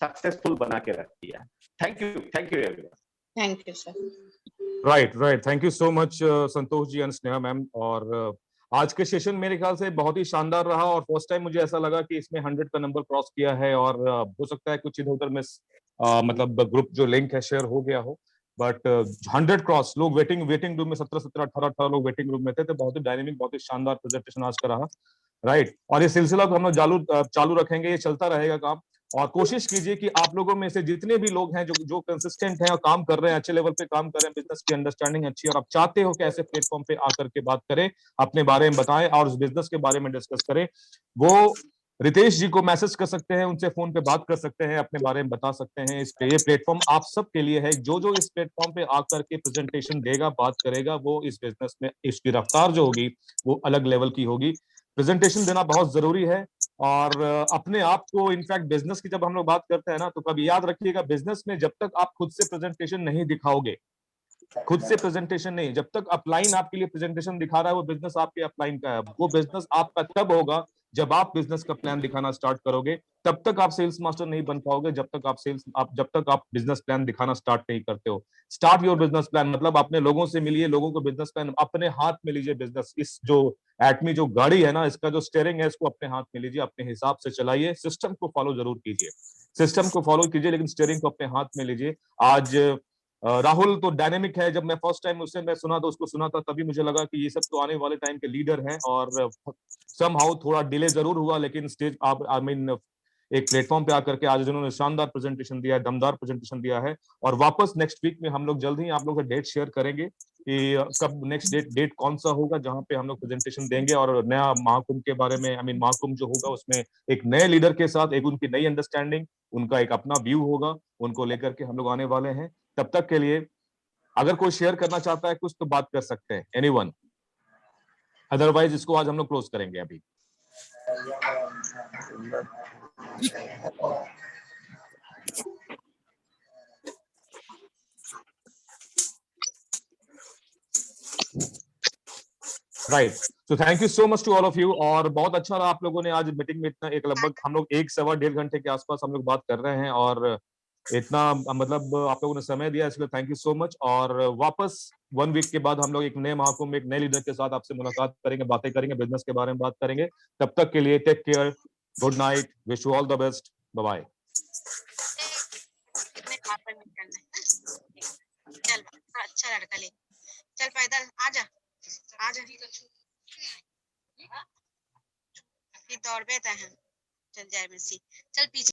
सक्सेसफुल बना के रख दिया। Thank you everyone. Thank you sir. Right, thank you so much Santosh ji and Sneha ma'am. और आज के सेशन मेरे ख्याल से बहुत ही शानदार रहा, और फर्स्ट टाइम मुझे ऐसा लगा कि इसमें 100 का नंबर क्रॉस किया है, और हो सकता है कुछ इधर उधर में मतलब ग्रुप जो लिंक है शेयर हो गया हो, बट 100 क्रॉस, लोग वेटिंग रूम में 17 18 लोग वेटिंग रूम में थे। तो बहुत ही डायनेमिक, बहुत ही शानदार प्रेजेंटेशन आज का रहा। राइट, और ये सिलसिला को हम लोग चालू रखेंगे, ये चलता रहेगा काम। और कोशिश कीजिए कि आप लोगों में से जितने भी लोग हैं जो कंसिस्टेंट हैं और काम कर रहे हैं, अच्छे लेवल पे काम कर रहे हैं, बिजनेस की अंडरस्टैंडिंग अच्छी है और आप चाहते हो कि ऐसे प्लेटफॉर्म पे आकर के बात करें, अपने बारे में बताएं और उस बिजनेस के बारे में डिस्कस करें, वो रितेश जी को मैसेज कर सकते हैं, उनसे फोन पे बात कर सकते हैं, अपने बारे में बता सकते हैं। इस पे ये प्लेटफॉर्म आप सबके लिए है। जो इस प्लेटफॉर्म पे आकर के प्रेजेंटेशन देगा, बात करेगा, वो इस बिजनेस में इसकी रफ्तार जो होगी वो अलग लेवल की होगी। प्रेजेंटेशन देना बहुत जरूरी है और अपने आप को, इनफैक्ट बिजनेस की जब हम लोग बात करते हैं ना, तो कभी याद रखिएगा, बिजनेस में जब तक आप खुद से प्रेजेंटेशन नहीं दिखाओगे, खुद से प्रेजेंटेशन नहीं, जब तक अपलाइन आपके लिए प्रेजेंटेशन दिखा रहा है, वो बिजनेस आपके अपलाइन का है। वो बिजनेस आपका तब होगा जब आप बिजनेस का प्लान दिखाना स्टार्ट करोगे। तब तक आप सेल्स मास्टर नहीं बन पाओगे जब तक आप बिजनेस प्लान दिखाना स्टार्ट नहीं करते हो। स्टार्ट योर बिजनेस प्लान, मतलब अपने लोगों से मिलिए, लोगों को बिजनेस प्लान अपने हाथ में लीजिए। बिजनेस इस जो एटमी जो गाड़ी है ना, इसका जो स्टीयरिंग है, इसको अपने हाथ में लीजिए, अपने हिसाब से चलाइए। सिस्टम को फॉलो जरूर कीजिए, सिस्टम को फॉलो कीजिए, लेकिन स्टीयरिंग को अपने हाथ में लीजिए। आज राहुल तो डायनेमिक है। जब मैं फर्स्ट टाइम उससे मैं सुना तो उसको सुना था, तभी मुझे लगा कि ये सब तो आने वाले टाइम के लीडर हैं। और समहाउ थोड़ा डिले जरूर हुआ, लेकिन स्टेज आप आई मीन एक प्लेटफॉर्म पे आकर के आज जिन्होंने शानदार प्रेजेंटेशन दिया है, दमदार प्रेजेंटेशन दिया है। और वापस नेक्स्ट वीक में हम लोग जल्द ही आप लोग से डेट शेयर करेंगे कि कब नेक्स्ट डेट कौन सा होगा जहां पे हम लोग प्रेजेंटेशन देंगे और नया महाकुंभ के बारे में, आई मीन महाकुंभ जो होगा उसमें एक नए लीडर के साथ एक उनकी नई अंडरस्टैंडिंग, उनका एक अपना व्यू होगा, उनको लेकर के हम लोग आने वाले हैं। तब तक के लिए अगर कोई शेयर करना चाहता है कुछ तो बात कर सकते हैं, एनीवन, अदरवाइज इसको आज हम लोग क्लोज करेंगे अभी। राइट, तो thank you so much to all of you. और बहुत अच्छा रहा आप लोगों ने आज मीटिंग में इतना, एक लगभग हम लोग 1-1.25 घंटे के आसपास हम लोग बात कर रहे हैं और इतना मतलब आप लोगों ने समय दिया, इसलिए थैंक यू सो मच। और वापस 1 वीक के बाद हम लोग एक नए महाकुंभ, एक नए लीडर के साथ आपसे मुलाकात करेंगे, बातें करेंगे, बिजनेस के बारे में बात करेंगे। तब तक के लिए take care, good night, wish you all the best, bye bye. चल अच्छा लड़का ले चल, पैदल आजा आजा, दौड़ पे हैं, चल जाए मेसी, चल पीछे।